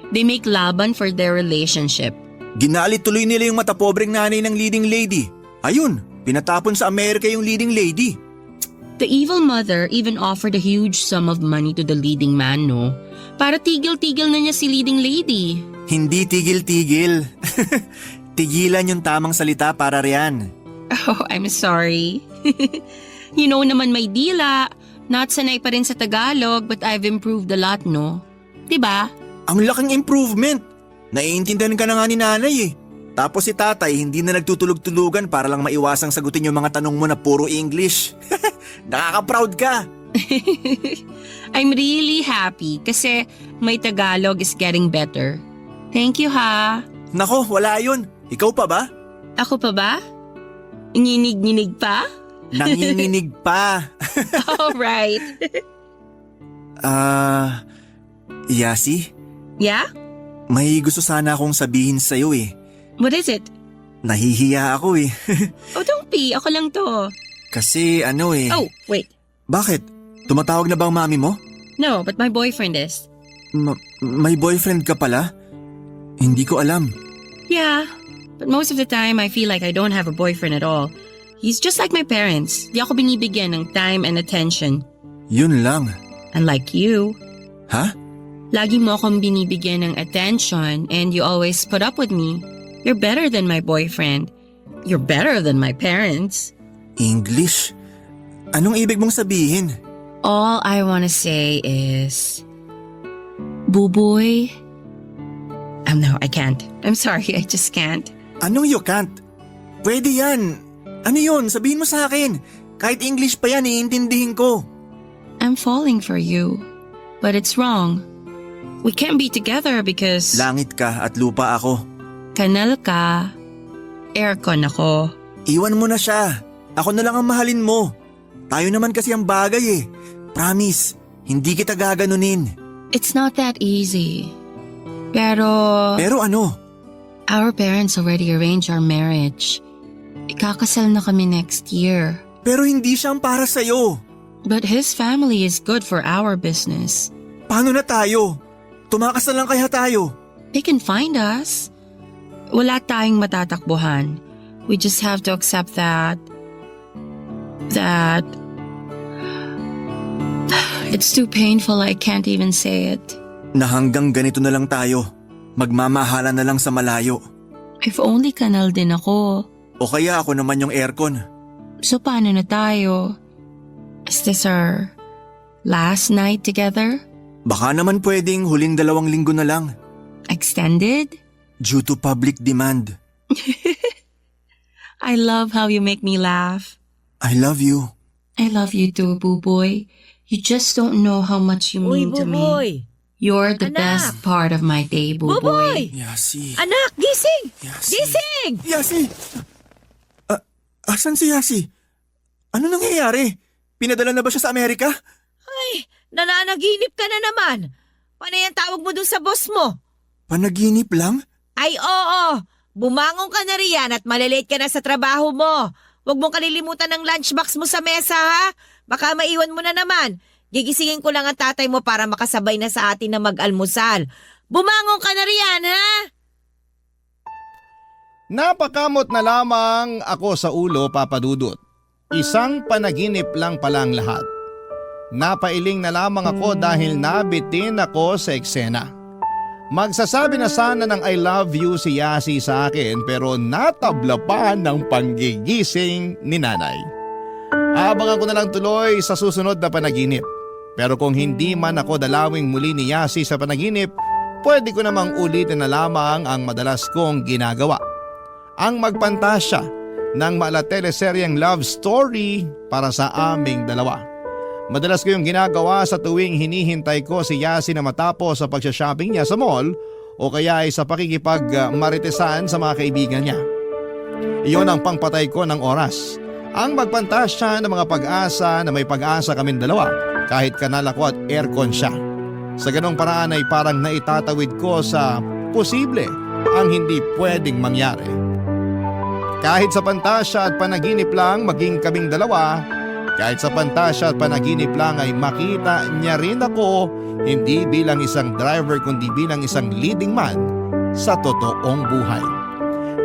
Speaker 3: They make laban for their relationship.
Speaker 2: Ginalit tuloy nila yung matapobreng nanay ng leading lady. Ayun, pinatapon sa Amerika yung leading lady.
Speaker 3: The evil mother even offered a huge sum of money to the leading man, no? Para tigil-tigil na niya si leading lady.
Speaker 2: Hindi tigil-tigil. Tigilan yung tamang salita para riyan.
Speaker 3: Oh, I'm sorry. You know naman may dila. Not sanay pa rin sa Tagalog but I've improved a lot, no? Diba?
Speaker 2: Ang laking improvement. Naiintindihan ka na nga ni nanay. Tapos si tatay hindi na nagtutulog-tulugan para lang maiwasang sagutin yung mga tanong mo na puro English. Nakaka-proud ka.
Speaker 3: I'm really happy kasi my Tagalog is getting better. Thank you, ha.
Speaker 2: Nako, wala yun. Ikaw pa ba?
Speaker 3: Ako pa ba? Nginig-nginig pa?
Speaker 2: Nanginginig pa.
Speaker 3: Alright.
Speaker 2: Yasi,
Speaker 3: Yeah?
Speaker 2: may gusto sana akong sabihin sa'yo eh.
Speaker 3: What is it?
Speaker 2: Nahihiya ako eh.
Speaker 3: Oh, don't be. Ako lang to.
Speaker 2: Kasi
Speaker 3: Oh, wait.
Speaker 2: Bakit? Tumatawag na ba ang mami mo?
Speaker 3: No, but my boyfriend is.
Speaker 2: May boyfriend ka pala? Hindi ko alam.
Speaker 3: Yeah, but most of the time I feel like I don't have a boyfriend at all. He's just like my parents. Di ako binibigyan ng time and attention.
Speaker 2: Yun lang.
Speaker 3: Unlike you.
Speaker 2: Ha?
Speaker 3: Lagi mo akong binibigyan ng attention and you always put up with me. You're better than my boyfriend. You're better than my parents.
Speaker 2: English? Anong ibig mong sabihin?
Speaker 3: All I wanna say is... Buboy? No, I can't. I'm sorry, I just can't.
Speaker 2: Anong you can't? Pwede yan. Ano yun? Sabihin mo sa akin. Kahit English pa yan, iintindihin ko.
Speaker 3: I'm falling for you. But it's wrong. We can't be together because...
Speaker 2: Langit ka at lupa ako.
Speaker 3: Kanal ka. Aircon ako.
Speaker 2: Iwan mo na siya. Ako na lang ang mahalin mo. Tayo naman kasi ang bagay eh. Promise, hindi kita gaganunin.
Speaker 3: It's not that easy. Pero...
Speaker 2: Pero ano?
Speaker 3: Our parents already arranged our marriage. Ikakasal na kami next year.
Speaker 2: Pero hindi siyang para sa'yo.
Speaker 3: But his family is good for our business.
Speaker 2: Paano na tayo? Tumakas na lang kaya tayo.
Speaker 3: They can find us. Wala tayong matatakbuhan. We just have to accept that... It's too painful, I can't even say it.
Speaker 2: Na hanggang ganito na lang tayo. Magmamahala na lang sa malayo.
Speaker 3: If only kanal din ako.
Speaker 2: O kaya ako naman yung aircon.
Speaker 3: So paano na tayo? Is this our last night together?
Speaker 2: Baka naman pwedeng huling 2 linggo na lang.
Speaker 3: Extended?
Speaker 2: Due to public demand.
Speaker 3: I love how you make me laugh.
Speaker 2: I love you.
Speaker 3: I love you too, Buboy. You just don't know how much you
Speaker 6: Uy,
Speaker 3: mean to me.
Speaker 6: Buboy!
Speaker 3: You're the
Speaker 6: Anak!
Speaker 3: best part of my day, Buboy.
Speaker 6: Buboy!
Speaker 2: Yasi.
Speaker 6: Anak, gising!
Speaker 2: Yasi.
Speaker 6: Gising!
Speaker 2: Yasi! Asan si Yasi? Ano nangyayari? Pinadala na ba siya sa Amerika?
Speaker 6: Nananaginip ka na naman. Paano yan tawag mo dun sa boss mo?
Speaker 2: Panaginip lang?
Speaker 6: Ay oo, bumangon ka na riyan at malilate ka na sa trabaho mo. Huwag mong kalilimutan ng lunchbox mo sa mesa ha. Baka maiwan mo na naman. Gigisingin ko lang ang tatay mo para makasabay na sa atin na mag-almusal. Bumangon ka na riyan ha.
Speaker 1: Napakamot na lamang ako sa ulo, Papa Dudut. Isang panaginip lang palang lahat. Napailing na lamang ako dahil nabitin ako sa eksena. Magsasabi na sana ng I love you si Yasi sa akin pero natabla pa ng panggigising ni nanay. Abangan ko na lang tuloy sa susunod na panaginip. Pero kung hindi man ako dalawing muli ni Yasi sa panaginip, pwede ko namang ulitin na lamang ang madalas kong ginagawa. Ang magpantasya ng teleseryeng love story para sa aming dalawa. Madalas ko yung ginagawa sa tuwing hinihintay ko si Yasi na matapos sa pagsha-shopping niya sa mall o kaya ay sa pakikipag-maritesan sa mga kaibigan niya. Iyon ang pangpatay ko ng oras. Ang magpantasya ng mga pag-asa na may pag-asa kaming dalawa kahit kanal ako at aircon siya. Sa ganong paraan ay parang naitatawid ko sa posible ang hindi pwedeng mangyari. Kahit sa pantasya at panaginip lang maging kaming dalawa, kahit sa pantasya at panaginip lang ay makita niya rin ako hindi bilang isang driver kundi bilang isang leading man sa totoong buhay.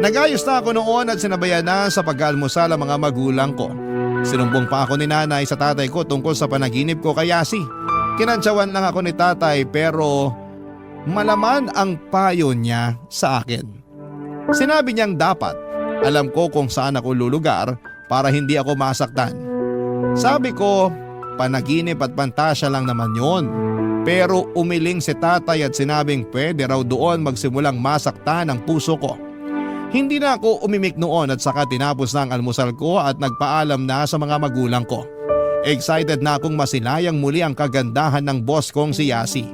Speaker 1: Nagayos na ako noon at sinabayan na sa pag-almusal ang mga magulang ko. Sinumbong pa ako ni nanay sa tatay ko tungkol sa panaginip ko kay Yasi. Kinantsawan lang ako ni tatay pero malaman ang payo niya sa akin. Sinabi niyang dapat alam ko kung saan ako lulugar para hindi ako masaktan. Sabi ko, panaginip at pantasya lang naman yon. Pero umiling si tatay at sinabing pwede raw doon magsimulang masaktan ang puso ko. Hindi na ako umimik noon at saka tinapos na ang almusal ko at nagpaalam na sa mga magulang ko. Excited na akong masilayang muli ang kagandahan ng boss kong si Yasi.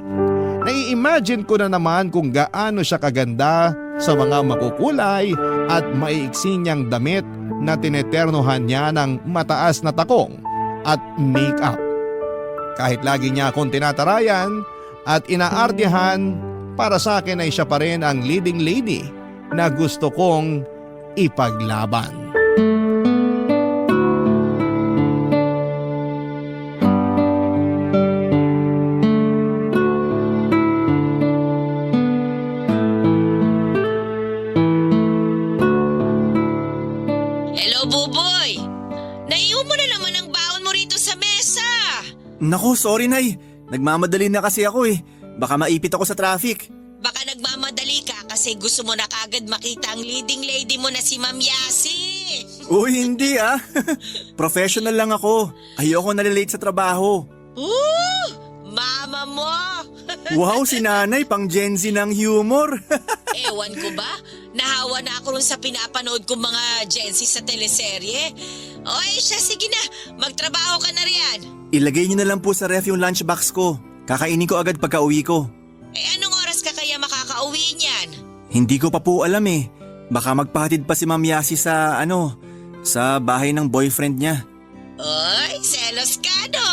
Speaker 1: Nai-imagine ko na naman kung gaano siya kaganda sa mga makukulay at maiiksi niyang damit na tineternohan niya ng mataas na takong at make-up. Kahit lagi niya akong tinatarayan at inaartihan, para sa akin ay siya pa rin ang leading lady na gusto kong ipaglaban.
Speaker 4: Hello, Buboy! Naiwan mo na naman ang baon mo rito sa mesa!
Speaker 2: Naku, sorry nay. Nagmamadali na kasi ako eh. Baka maipit ako sa traffic.
Speaker 4: Baka nagmamadali ka kasi gusto mo na kagad makita ang leading lady mo na si Ma'am Yasi!
Speaker 2: Uy, hindi ah. Professional lang ako. Ayoko nalilate sa trabaho.
Speaker 4: Mama mo!
Speaker 2: Wow, si nanay pang Gen Z ng humor.
Speaker 4: Ewan ko ba? Nahawa na ako rin sa pinapanood kong mga Gen Z sa teleserye. Oy, siya, sige na. Magtrabaho ka na riyan.
Speaker 2: Ilagay niyo na lang po sa ref yung lunchbox ko. Kakainin ko agad pagka uwi ko.
Speaker 4: Anong oras ka kaya makakauwi niyan?
Speaker 2: Hindi ko pa po alam eh. Baka magpahatid pa si Ma'am Yasi sa sa bahay ng boyfriend niya.
Speaker 4: Oy, selos ka no?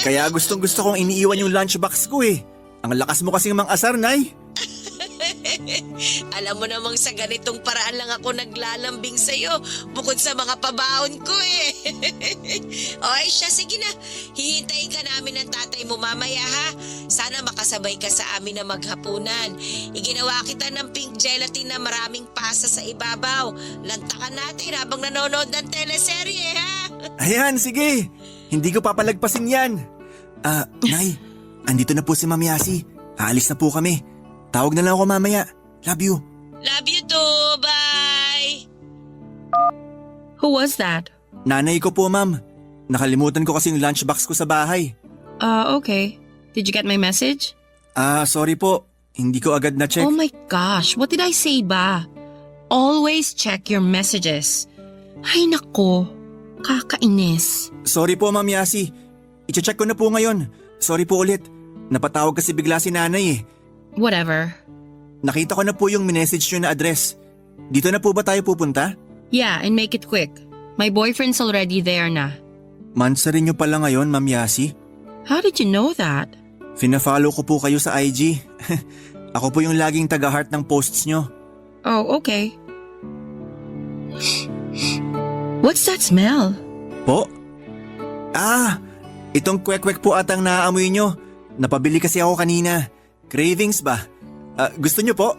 Speaker 2: Kaya gustong gusto kong iniiwan yung lunchbox ko eh. Ang lakas mo kasing mang-asar, nay.
Speaker 4: Alam mo namang sa ganitong paraan lang ako naglalambing sa'yo bukod sa mga pabaon ko eh. Oy, siya, sige na. Hihintayin ka namin ng tatay mo mamaya ha. Sana makasabay ka sa amin na maghapunan. Iginawa kita ng pink gelatin na maraming pasa sa ibabaw. Lantakan natin habang nanonood ng teleserye ha.
Speaker 2: Ayan, sige. Hindi ko papalagpasin yan. Nay, andito na po si Ma'am Yasi. Aalis na po kami. Tawag na lang ako mamaya. Love you.
Speaker 4: Love you too. Bye.
Speaker 3: Who was that?
Speaker 2: Nanay ko po, ma'am. Nakalimutan ko kasi yung lunchbox ko sa bahay.
Speaker 3: Okay. Did you get my message?
Speaker 2: Sorry po. Hindi ko agad na-check.
Speaker 3: Oh my gosh, what did I say ba? Always check your messages. Ay nako, kakainis.
Speaker 2: Sorry po, Ma'am Yasi. I-check ko na po ngayon. Sorry po ulit. Napatawag kasi bigla si nanay eh.
Speaker 3: Whatever.
Speaker 2: Nakita ko na po yung minessage nyo na address. Dito na po ba tayo pupunta?
Speaker 3: Yeah, and make it quick. My boyfriend's already there na.
Speaker 2: Mansa rin niyo pala ngayon, Ma'am Yasi.
Speaker 3: How did you know that?
Speaker 2: Fina-follow ko po kayo sa IG. Ako po yung laging taga-heart ng posts niyo.
Speaker 3: Oh, okay. What's that smell?
Speaker 2: Po? Itong kwek-kwek po atang naaamoy niyo. Napabili kasi ako kanina. Cravings ba? Gusto niyo po?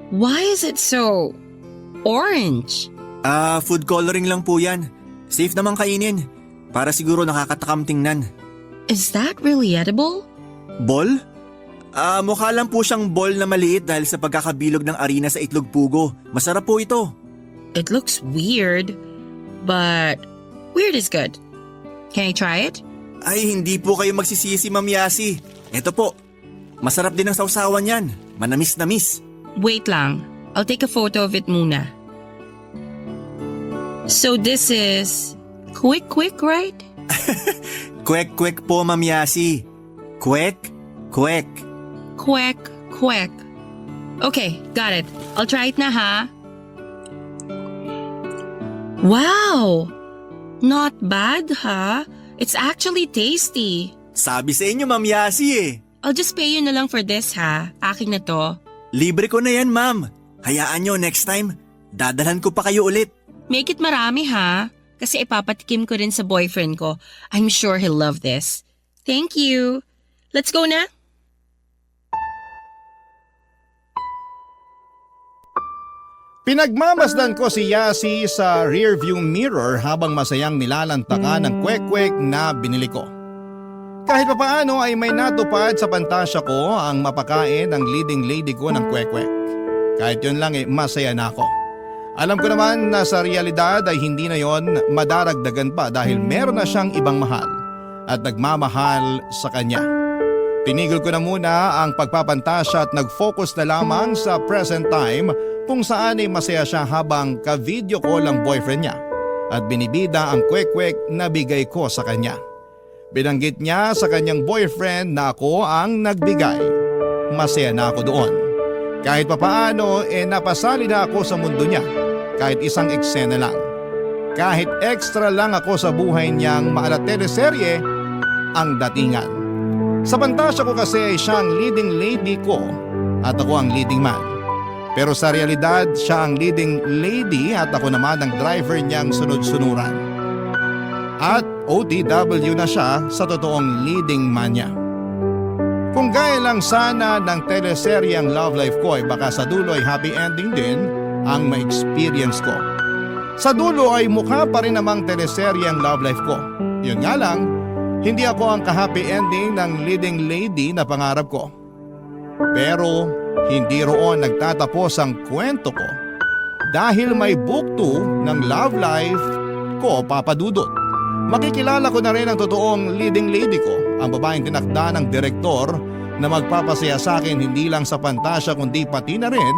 Speaker 3: Why is it so orange?
Speaker 2: Food coloring lang po yan. Safe naman kainin. Para siguro nakakatakam tingnan.
Speaker 3: Is that really edible?
Speaker 2: Ball? Mukha lang po siyang ball na maliit dahil sa pagkakabilog ng arena sa itlog pugo. Masarap po ito.
Speaker 3: It looks weird, but weird is good. Can I try it?
Speaker 2: Ay, hindi po kayo magsisisi, Ma'am Yasi. Ito po. Masarap din ang sausawan yan. Manamis-namis.
Speaker 3: Wait lang. I'll take a photo of it muna. So this is quick, right?
Speaker 2: Kwek-kwek po, Ma'am Yasi. Kwek-kwek.
Speaker 3: Quack. Okay, got it. I'll try it na ha. Wow! Not bad ha. It's actually tasty.
Speaker 2: Sabi sa inyo, Ma'am Yasi eh.
Speaker 3: I'll just pay you na lang for this ha. Akin na to.
Speaker 2: Libre ko na yan, ma'am. Hayaan nyo, next time, dadalhan ko pa kayo ulit.
Speaker 3: Make it marami ha. Kasi ipapatikim ko rin sa boyfriend ko. I'm sure he'll love this. Thank you. Let's go na.
Speaker 1: Pinagmamasdan ko si Yasi sa rearview mirror habang masayang nilalantakan ng kwek-kwek na binili ko. Kahit papaano ay may natupad sa pantasya ko ang mapakain ng leading lady ko ng kwek-kwek. Kahit yun lang masaya na ako. Alam ko naman na sa realidad ay hindi na yon madaragdagan pa dahil meron na siyang ibang mahal at nagmamahal sa kanya. Tinigil ko na muna ang pagpapantasya at nag-focus na lamang sa present time kung saan ay masaya siya habang ka-video call ang boyfriend niya at binibida ang kwek-kwek na bigay ko sa kanya. Binanggit niya sa kanyang boyfriend na ako ang nagbigay. Masaya na ako doon. Kahit papaano napasali na ako sa mundo niya kahit isang eksena lang. Kahit extra lang ako sa buhay niyang maala-teleserye ang datingan. Sa pantasya ko kasi ay siya ang leading lady ko at ako ang leading man. Pero sa realidad siya ang leading lady at ako naman ang driver niyang sunod-sunuran. At OTW na siya sa totoong leading man niya. Kung gaya lang sana ng teleseryang love life ko ay baka sa dulo ay happy ending din ang ma-experience ko. Sa dulo ay mukha pa rin namang teleseryang love life ko. Yun nga lang, hindi ako ang ka-happy ending ng leading lady na pangarap ko. Pero hindi roon nagtatapos ang kwento ko dahil may book 2 ng love life ko, Papa Dudut. Makikilala ko na rin ang totoong leading lady ko, ang babaeng tinakda ng direktor na magpapasaya sa akin hindi lang sa pantasya kundi pati na rin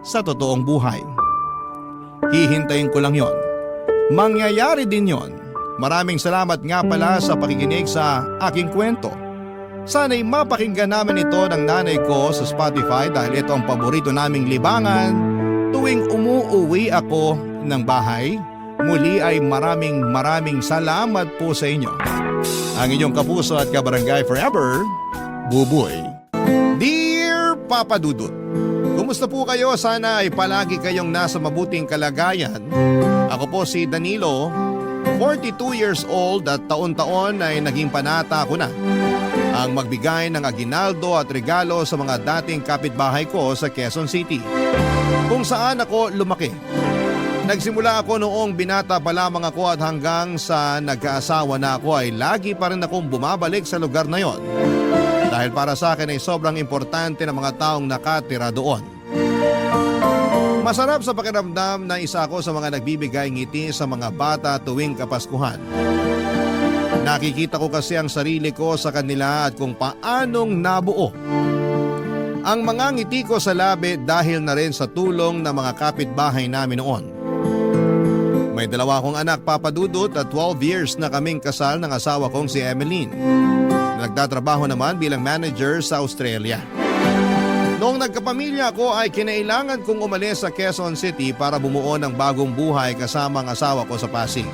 Speaker 1: sa totoong buhay. Hihintayin ko lang yon. Mangyayari din yon. Maraming salamat nga pala sa pakikinig sa aking kwento. Sana'y mapakinggan namin ito ng nanay ko sa Spotify dahil ito ang paborito naming libangan tuwing umuuwi ako ng bahay. Muli ay maraming salamat po sa inyo. Ang inyong kapuso at kabarangay forever, Buboy. Dear Papa Dudut, kumusta po kayo? Sana ay palagi kayong nasa mabuting kalagayan. Ako po si Danilo, 42 years old at taon-taon ay naging panata ko na ang magbigay ng aginaldo at regalo sa mga dating kapitbahay ko sa Quezon City, kung saan ako lumaki. Nagsimula ako noong binata pa lamang ako at hanggang sa nagkaasawa na ako ay lagi pa rin akong bumabalik sa lugar na yon. Dahil para sa akin ay sobrang importante ng mga taong nakatira doon. Masarap sa pakiramdam na isa ako sa mga nagbibigay ngiti sa mga bata tuwing Kapaskuhan. Nakikita ko kasi ang sarili ko sa kanila at kung paanong nabuo ang mga ngiti ko sa labi dahil na rin sa tulong ng mga kapitbahay namin noon. May dalawa akong anak, Papa Dudut, at 12 years na kaming kasal ng asawa kong si Emeline. Nagtatrabaho naman bilang manager sa Australia. Noong nagkapamilya ako ay kinailangan kong umalis sa Quezon City para bumuo ng bagong buhay kasama ang asawa ko sa Pasig.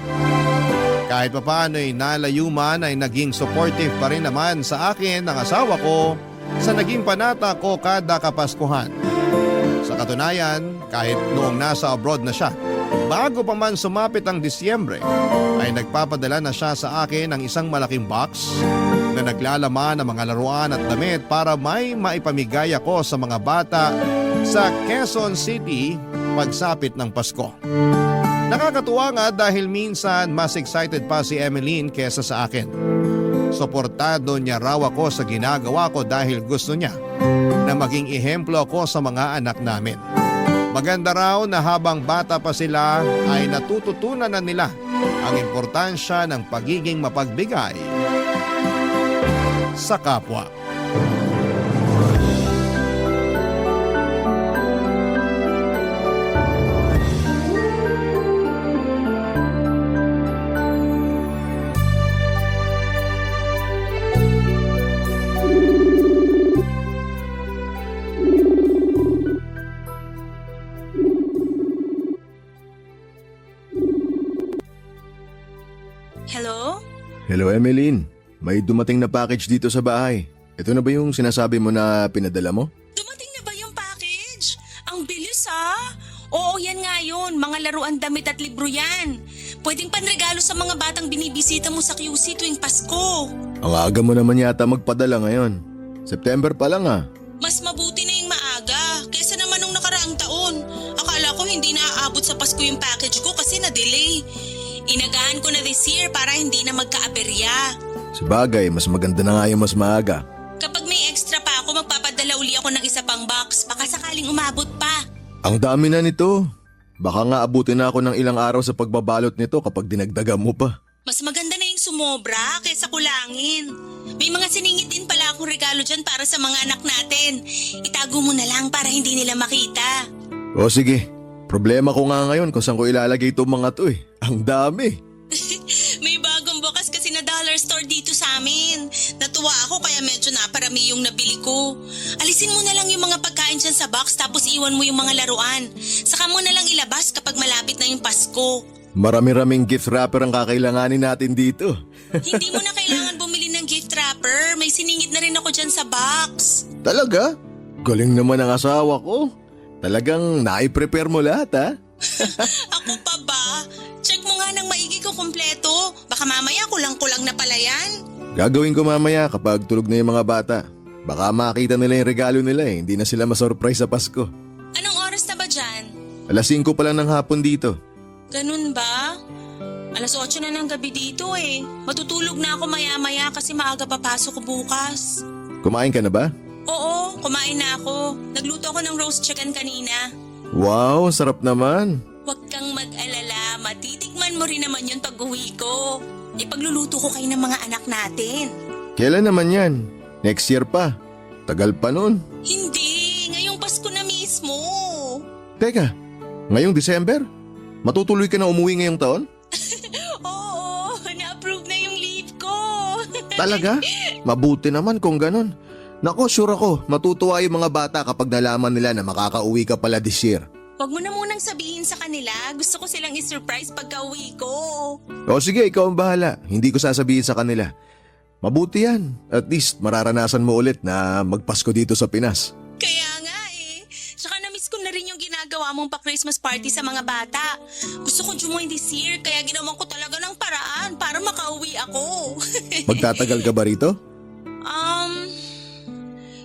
Speaker 1: Kahit papaano ay nalayuman ay naging supportive pa rin naman sa akin ng asawa ko sa naging panata ko kada Kapaskuhan. Sa katunayan, kahit noong nasa abroad na siya, bago pa man sumapit ang Disyembre, ay nagpapadala na siya sa akin ng isang malaking box na naglalaman ng mga laruan at damit para may maipamigay ako sa mga bata sa Quezon City pagsapit ng Pasko. Nakakatuwa nga dahil minsan mas excited pa si Emeline kesa sa akin. Suportado niya raw ako sa ginagawa ko dahil gusto niya na maging ehemplo ako sa mga anak namin. Maganda raw na habang bata pa sila ay natututunan na nila ang importansya ng pagiging mapagbigay sa kapwa.
Speaker 7: Hello?
Speaker 8: Hello Emeline, may dumating na package dito sa bahay. Ito na ba yung sinasabi mo na pinadala mo?
Speaker 7: Dumating na ba yung package? Ang bilis ha? Oo, yan nga yun. Mga laruan, damit at libro yan. Pwedeng panregalo sa mga batang binibisita mo sa QC tuwing Pasko.
Speaker 8: Ang aga mo naman yata magpadala ngayon. September pa lang ah.
Speaker 7: Mas mabuti na yung maaga kesa naman nung nakaraang taon. Akala ko hindi na aabot sa Pasko yung package ko kasi na-delay. Inagahan ko na this year para hindi na magka-aberya.
Speaker 8: Sabagay, mas maganda na nga yung mas maaga.
Speaker 7: Kapag may extra pa ako, magpapadala uli ako ng isa pang box. Baka sakaling umabot pa.
Speaker 8: Ang dami na nito. Baka nga abutin na ako ng ilang araw sa pagbabalot nito kapag dinagdagan mo pa.
Speaker 7: Mas maganda na yung sumobra kaysa kulangin. May mga siningit din pala akong regalo dyan para sa mga anak natin. Itago mo na lang para hindi nila makita.
Speaker 8: O sige, problema ko nga ngayon kung saan ko ilalagay itong mga to eh. Ang dami.
Speaker 7: May bagong bukas kasi na dollar store dito sa amin. Natuwa ako kaya medyo naparami yung nabili ko. Alisin mo na lang yung mga pagkain dyan sa box tapos iwan mo yung mga laruan. Saka mo na lang ilabas kapag malapit na yung Pasko.
Speaker 8: Marami-raming gift wrapper ang kakailanganin natin dito.
Speaker 7: Hindi mo na kailangan bumili ng gift wrapper. May siningit na rin ako dyan sa box.
Speaker 8: Talaga? Galing naman ang asawa ko. Talagang nai-prepare mo lahat ha?
Speaker 7: Ako pa ba? Check mo nga ng maigi kung kumpleto. Baka mamaya kulang-kulang na pala yan.
Speaker 8: Gagawin ko mamaya kapag tulog na yung mga bata. Baka makita nila yung regalo nila eh. Hindi na sila masurprise sa Pasko.
Speaker 7: Anong oras na ba dyan?
Speaker 8: Alas 5 pa lang ng hapon dito.
Speaker 7: Ganun ba? Alas 8 na ng gabi dito eh. Matutulog na ako maya-maya kasi maaga papasok ko bukas.
Speaker 8: Kumain ka na ba?
Speaker 7: Oo, kumain na ako. Nagluto ako ng roast chicken kanina.
Speaker 8: Wow, sarap naman.
Speaker 7: Huwag kang mag-alala, matitikman mo rin naman yun pag uwi ko. Ipagluluto ko kayo ng mga anak natin.
Speaker 8: Kailan naman yan? Next year pa. Tagal pa nun.
Speaker 7: Hindi, ngayong Pasko na mismo.
Speaker 8: Teka, ngayong December? Matutuloy ka na umuwi ngayong taon?
Speaker 7: Oo, na-approve na yung leave ko.
Speaker 8: Talaga? Mabuti naman kung ganon. Nako, sure ako, matutuwa yung mga bata kapag nalaman nila na makakauwi ka pala this year.
Speaker 7: Huwag mo na munang sabihin sa kanila. Gusto ko silang i-surprise pagka uwi ko.
Speaker 8: O sige, ikaw ang bahala. Hindi ko sasabihin sa kanila. Mabuti yan. At least mararanasan mo ulit na magpasko dito sa Pinas.
Speaker 7: Kaya nga eh. Tsaka na-miss ko na rin yung ginagawa mong pa-Christmas party sa mga bata. Gusto ko join this year kaya ginawan ko talaga ng paraan para makauwi ako.
Speaker 8: Magtatagal ka ba rito?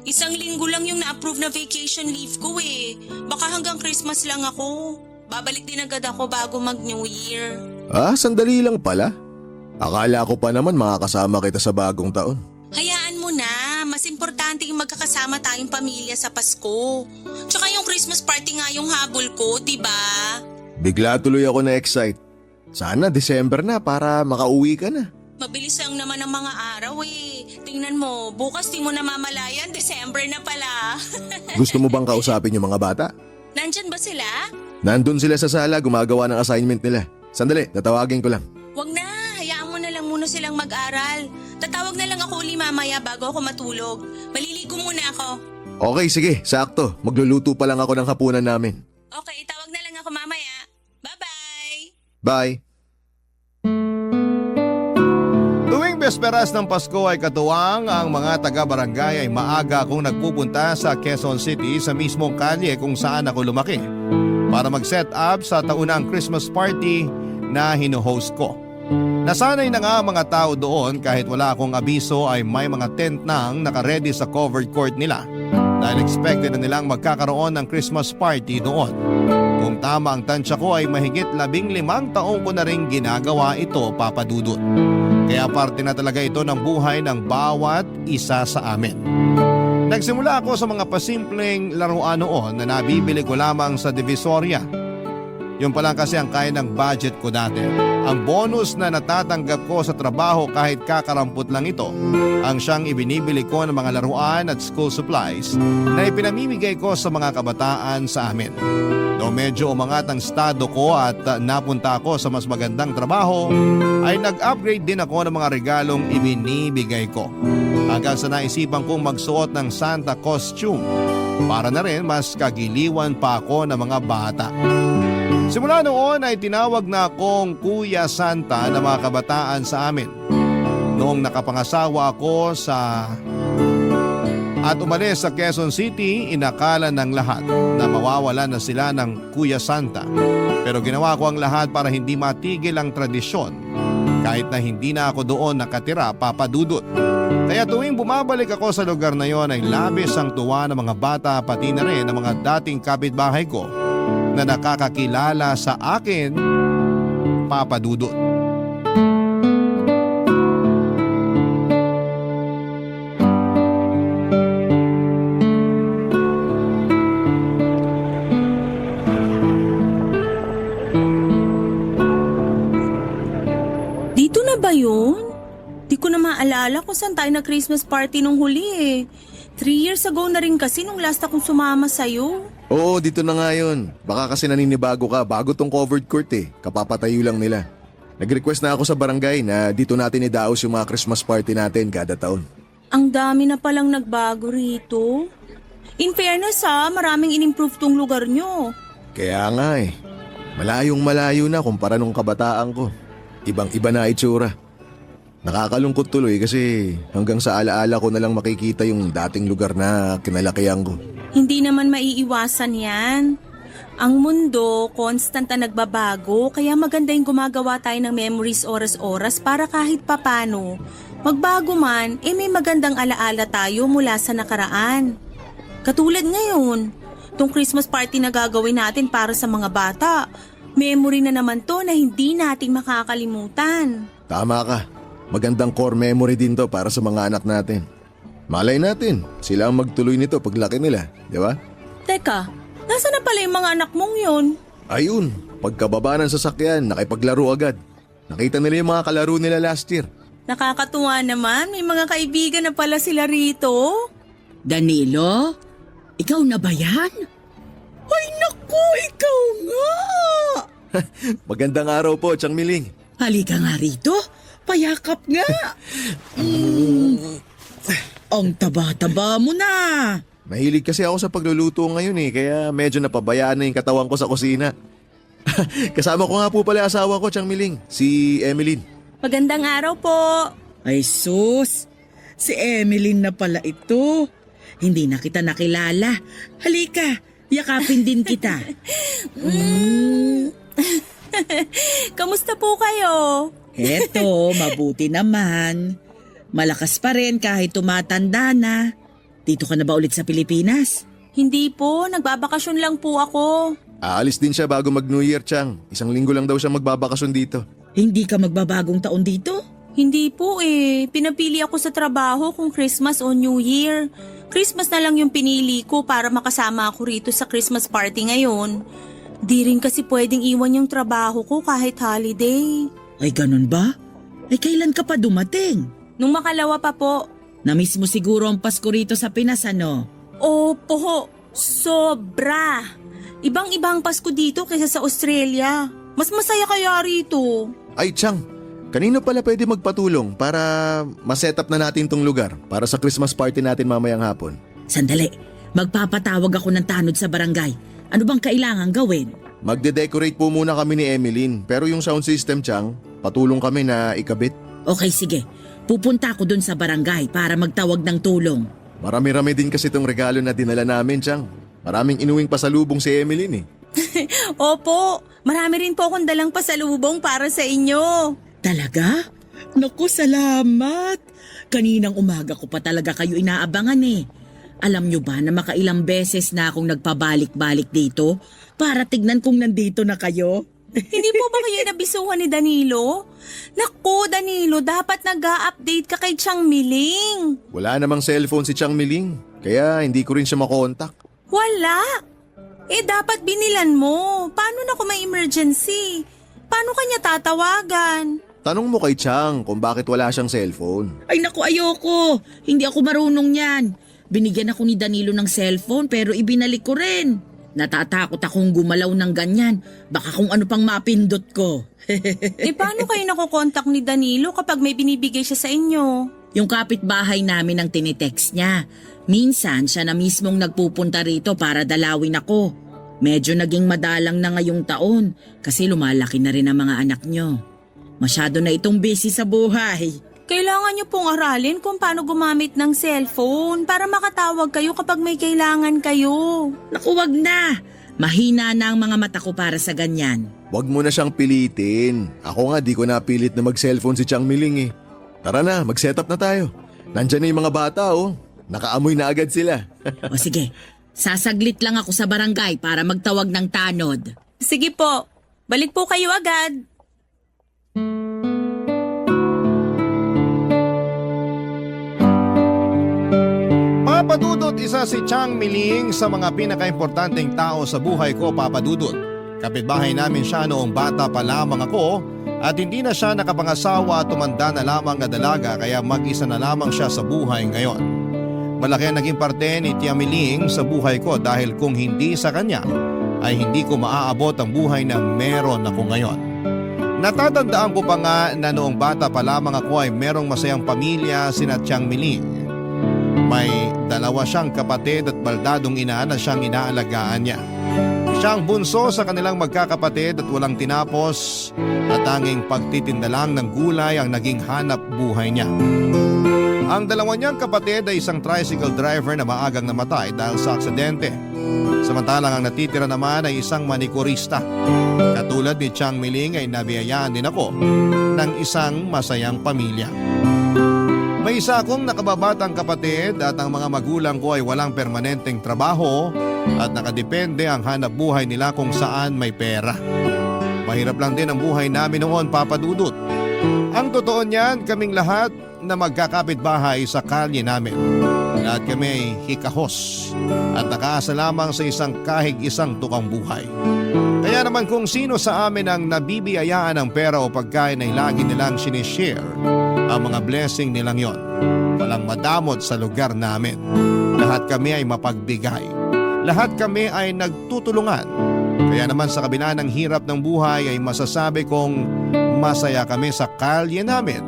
Speaker 7: Isang linggo lang yung na-approve na vacation leave ko eh. Baka hanggang Christmas lang ako. Babalik din agad ako bago mag-New Year.
Speaker 8: Ah, sandali lang pala. Akala ko pa naman makakasama kita sa bagong taon.
Speaker 7: Hayaan mo na. Mas importante yung magkakasama tayong pamilya sa Pasko. Tsaka yung Christmas party nga yung habol ko, diba?
Speaker 8: Bigla tuloy ako na-excite. Sana December na para makauwi ka na.
Speaker 7: Mabilis lang naman ang mga araw eh. Tingnan mo, bukas di mo na mamalayan, December na pala.
Speaker 8: Gusto mo bang kausapin yung mga bata?
Speaker 7: Nandyan ba sila?
Speaker 8: Nandun sila sa sala gumagawa ng assignment nila. Sandali, tatawagin ko lang.
Speaker 7: Wag na, hayaan mo na lang muna silang mag-aral. Tatawag na lang ako uli mamaya bago ako matulog. Maliligo muna ako.
Speaker 8: Okay, sige, sakto. Magluluto pa lang ako ng hapunan namin.
Speaker 7: Okay, tawag na lang ako mamaya. Bye-bye!
Speaker 8: Bye!
Speaker 1: Besperas ng Pasko ay katuwang ang mga taga-barangay ay maaga akong nagpupunta sa Quezon City sa mismong kalye kung saan ako lumaki para mag-set up sa taunang Christmas party na hino-host ko. Nasanay na nga ang mga tao doon kahit wala akong abiso ay may mga tent nang nakaredy sa covered court nila dahil expected na nilang magkakaroon ng Christmas party doon. Kung tama ang tansya ko ay mahigit 15 taong ko na rin ginagawa ito, Papa Dudut. Kaya parte na talaga ito ng buhay ng bawat isa sa amin. Nagsimula ako sa mga pasimpleng laruan noon na nabibili ko lamang sa Divisoria. Yun pa lang kasi ang kaya ng budget ko dati. Ang bonus na natatanggap ko sa trabaho kahit kakarampot lang ito, ang siyang ibinibili ko ng mga laruan at school supplies na ipinamimigay ko sa mga kabataan sa amin. Noong medyo umangat ang estado ko at napunta ako sa mas magandang trabaho, ay nag-upgrade din ako ng mga regalong ibinibigay ko. Hanggang sa naisipan kong magsuot ng Santa costume para na rin mas kagiliwan pa ako ng mga bata. Simula noon ay tinawag na akong Kuya Santa ng mga kabataan sa amin. Noong nakapangasawa ako at umalis sa Quezon City, inakala ng lahat na mawawalan na sila ng Kuya Santa. Pero ginawa ko ang lahat para hindi matigil ang tradisyon kahit na hindi na ako doon nakatira, Papa Dudut. Kaya tuwing bumabalik ako sa lugar na yon ay labis ang tuwa ng mga bata pati na rin ng mga dating kapitbahay ko na nakakakilala sa akin, Papa Dudut.
Speaker 7: Dito na ba yun? Di ko na maalala kung saan tayo na Christmas party nung huli eh. 3 years ago na rin kasi nung last akong sumama sa'yo.
Speaker 8: Oo, dito na nga yun. Baka kasi naninibago ka bago tong covered court eh. Kapapatayo lang nila. Nag-request na ako sa barangay na dito natin idaos yung mga Christmas party natin kada taon.
Speaker 7: Ang dami na palang nagbago rito. In fairness maraming in-improve tong lugar nyo.
Speaker 8: Kaya nga eh. Malayong malayo na kumpara nung kabataan ko. Ibang-iba na itsura. Nakakalungkot tuloy kasi hanggang sa alaala ko na lang makikita yung dating lugar na kinalakihan ko.
Speaker 7: Hindi naman maiiwasan yan. Ang mundo, constant na nagbabago, kaya maganda yung gumagawa tayo ng memories oras-oras para kahit papano. Magbago man, may magandang alaala tayo mula sa nakaraan. Katulad ngayon, tong Christmas party na gagawin natin para sa mga bata, memory na naman to na hindi natin makakalimutan.
Speaker 8: Tama ka. Magandang core memory din to para sa mga anak natin. Malay natin, sila ang magtuloy nito paglaki nila, di ba?
Speaker 7: Teka, nasa na pala yung mga anak mong yun?
Speaker 8: Ayun, pagkababa ng sasakyan, nakipaglaro agad. Nakita nila yung mga kalaro nila last year.
Speaker 7: Nakakatuwa naman, may mga kaibigan na pala sila rito.
Speaker 9: Danilo, ikaw na ba yan? Ay naku, ikaw nga!
Speaker 8: Magandang araw po, Chang Miling.
Speaker 9: Halika nga rito, payakap nga. Ang taba-taba mo na.
Speaker 8: Mahilig kasi ako sa pagluluto ngayon eh, kaya medyo napabayaan na yung katawan ko sa kusina. Kasama ko nga po pala asawa ko, Chang Miling, si Emeline.
Speaker 7: Magandang araw po.
Speaker 9: Ay sus, si Emeline na pala ito. Hindi na kita nakilala. Halika, yakapin din kita.
Speaker 7: Kamusta po kayo?
Speaker 9: Eto, mabuti naman. Malakas pa rin kahit tumatanda na. Dito ka na ba ulit sa Pilipinas?
Speaker 7: Hindi po, nagbabakasyon lang po ako.
Speaker 8: Aalis din siya bago mag-New Year, Chang. 1 linggo lang daw siya magbabakasyon dito.
Speaker 9: Hindi ka magbabagong taon dito?
Speaker 7: Hindi po pinapili ako sa trabaho kung Christmas o New Year. Christmas na lang yung pinili ko para makasama ako rito sa Christmas party ngayon. Di rin kasi pwedeng iwan yung trabaho ko kahit holiday.
Speaker 9: Ay ganun ba? Ay kailan ka pa dumating?
Speaker 7: Nung makalawa pa po.
Speaker 9: Namiss mo siguro ang Pasko rito sa Pinas, ano?
Speaker 7: Opo, sobra. Ibang-ibang Pasko dito kaysa sa Australia. Mas masaya kaya rito.
Speaker 8: Ay, Chang, kanino pala pwede magpatulong para ma-set up na natin tong lugar para sa Christmas party natin mamayang hapon?
Speaker 9: Sandali, magpapatawag ako ng tanod sa barangay. Ano bang kailangan gawin?
Speaker 8: Magde-decorate po muna kami ni Emeline, pero yung sound system, Chang, patulong kami na ikabit.
Speaker 9: Okay, sige. Pupunta ako dun sa barangay para magtawag ng tulong.
Speaker 8: Marami-rami din kasi itong regalo na dinala namin, Chang. Maraming inuwing pasalubong si Emeline eh.
Speaker 7: Opo, marami rin po akong dalang pasalubong para sa inyo.
Speaker 9: Talaga? Naku, salamat. Kaninang umaga ko pa talaga kayo inaabangan eh. Alam nyo ba na makailang beses na akong nagpabalik-balik dito para tignan kung nandito na kayo?
Speaker 7: Hindi po ba kayo nabisuhan ni Danilo? Naku, Danilo, dapat nag-a-update ka kay Chang Miling.
Speaker 8: Wala namang cellphone si Chang Miling, kaya hindi ko rin siya makontak.
Speaker 7: Wala. Dapat binilan mo. Paano na kung may emergency? Paano kanya tatawagan?
Speaker 8: Tanong mo kay Chang kung bakit wala siyang cellphone.
Speaker 9: Ay naku, ayoko. Hindi ako marunong yan. Binigyan ako ni Danilo ng cellphone pero ibinalik ko rin. Natatakot akong gumalaw ng ganyan. Baka kung ano pang mapindot ko.
Speaker 7: Paano kayo nakokontak ni Danilo kapag may binibigay siya sa inyo?
Speaker 9: Yung kapitbahay namin ang tinitext niya. Minsan siya na mismong nagpupunta rito para dalawin ako. Medyo naging madalang na ngayong taon kasi lumalaki na rin ang mga anak niyo. Masyado na itong busy sa buhay.
Speaker 7: Kailangan niyo pong aralin kung paano gumamit ng cellphone para makatawag kayo kapag may kailangan kayo.
Speaker 9: Naku, wag na. Mahina na ang mga mata ko para sa ganyan.
Speaker 8: Huwag mo na siyang pilitin. Ako nga di ko napilit na mag-cellphone si Chang Miling eh. Tara na, mag-setup na tayo. Nandyan na yung mga bata oh. Nakaamoy na agad sila.
Speaker 9: O sige, sasaglit lang ako sa barangay para magtawag ng tanod.
Speaker 7: Sige po, balik po kayo agad.
Speaker 1: Papadudot, isa si Chang Miling sa mga pinakaimportanteng tao sa buhay ko, Papadudot. Kapitbahay namin siya noong bata pa lamang ako at hindi na siya nakapangasawa at tumanda na lamang na dalaga kaya mag-isa na lamang siya sa buhay ngayon. Malaki ang naging parte ni Tia Miling sa buhay ko dahil kung hindi sa kanya ay hindi ko maaabot ang buhay na meron ako ngayon. Natatandaan ko pa nga na noong bata pa lamang ako ay merong masayang pamilya sina Tiang Miling. May dalawa siyang kapatid at baldadong ina na siyang inaalagaan niya. Siya ang bunso sa kanilang magkakapatid at walang tinapos at tanging pagtitinda lang ng gulay ang naging hanap buhay niya. Ang dalawa niyang kapatid ay isang tricycle driver na maagang namatay dahil sa aksidente. Samantalang ang natitira naman ay isang manikurista. Katulad ni Chang Miling ay nabiyayaan din ako ng isang masayang pamilya. May isa akong nakababatang kapatid at ang mga magulang ko ay walang permanenteng trabaho at nakadepende ang hanap buhay nila kung saan may pera. Mahirap lang din ang buhay namin noon, Papadudot. Ang totoo niyan, kaming lahat na magkakapitbahay sa kalye namin. Lahat kami ay hikahos at nakaasa lamang sa isang kahig isang tukang buhay. Kaya naman kung sino sa amin ang nabibiyayaan ng pera o pagkain ay lagi nilang sinishare ang mga blessing nilang yon. Walang madamot sa lugar namin. Lahat kami ay mapagbigay. Lahat kami ay nagtutulungan. Kaya naman sa kabila ng hirap ng buhay ay masasabi kong masaya kami sa kalye namin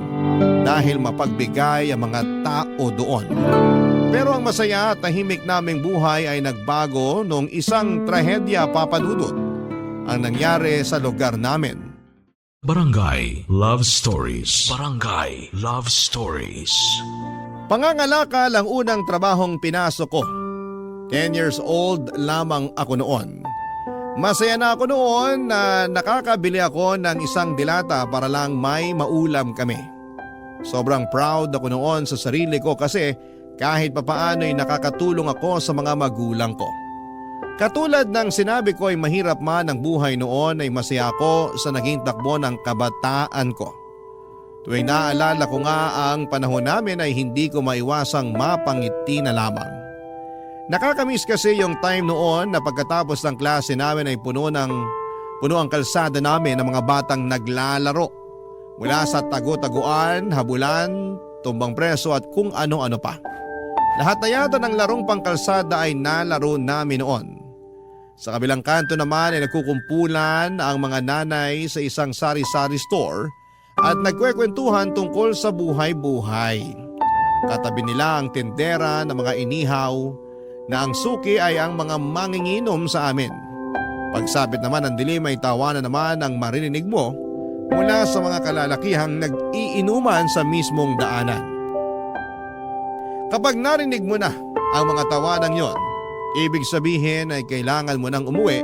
Speaker 1: dahil mapagbigay ang mga tao doon. Pero ang masaya at tahimik naming buhay ay nagbago noong isang trahedya, Papadudot, ang nangyari sa lugar namin.
Speaker 5: Barangay Love Stories. Barangay Love Stories.
Speaker 1: Pangangalakal ang unang trabahong pinasok ko. 10 years old lamang ako noon. Masaya na ako noon na nakakabili ako ng isang dilata para lang may maulam kami. Sobrang proud ako noon sa sarili ko kasi kahit papaano ay nakakatulong ako sa mga magulang ko. Katulad ng sinabi ko ay mahirap man ang buhay noon ay masaya ako sa naging takbo ng kabataan ko. Tuwing naaalala ko nga ang panahon namin ay hindi ko maiwasang mapangiti na lamang. Nakakamiss kasi yung time noon na pagkatapos ng klase namin ay puno ang kalsada namin ng mga batang naglalaro. Mula sa tago-taguan, habulan, tumbang preso at kung ano-ano pa. Lahat na yata ng larong pangkalsada ay nalaro namin noon. Sa kabilang kanto naman ay nagkukumpulan ang mga nanay sa isang sari-sari store at nagkwekwentuhan tungkol sa buhay-buhay. Katabi nila ang tindera ng mga inihaw na ang suki ay ang mga manginginom sa amin. Pagsapit naman ng dilim ay tawanan naman ang maririnig mo mula sa mga kalalakihang nag-iinuman sa mismong daanan. Kapag narinig mo na ang mga tawanan yon, ibig sabihin ay kailangan mo nang umuwi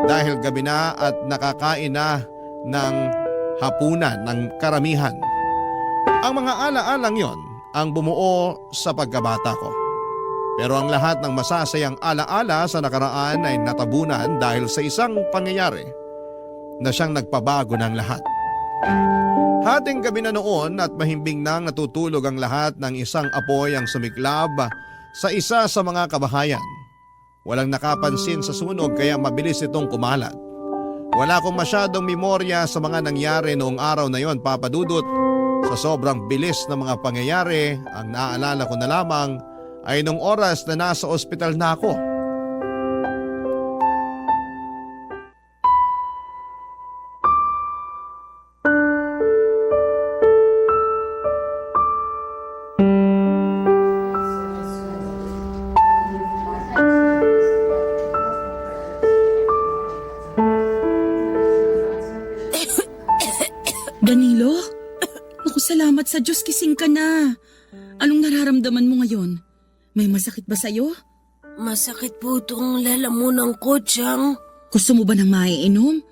Speaker 1: dahil gabi na at nakakain na ng hapunan ng karamihan. Ang mga alaalang yon ang bumuo sa pagkabata ko. Pero ang lahat ng masasayang alaala sa nakaraan ay natabunan dahil sa isang pangyayari na siyang nagpabago ng lahat. Hating gabi na noon at mahimbing nang natutulog ang lahat ng isang apoy ang sumiklab sa isa sa mga kabahayan. Walang nakapansin sa sunog kaya mabilis itong kumalat. Wala akong masyadong memorya sa mga nangyari noong araw na yon, Papa Dudut. Sa sobrang bilis ng mga pangyayari, ang naaalala ko na lamang ay nung oras na nasa ospital na ako.
Speaker 9: Danilo? Naku, salamat sa Diyos, kising ka na. Anong nararamdaman mo ngayon? May masakit ba sa'yo?
Speaker 6: Masakit po itong lalamunan ko, Chang.
Speaker 9: Gusto mo ba ng maiinom?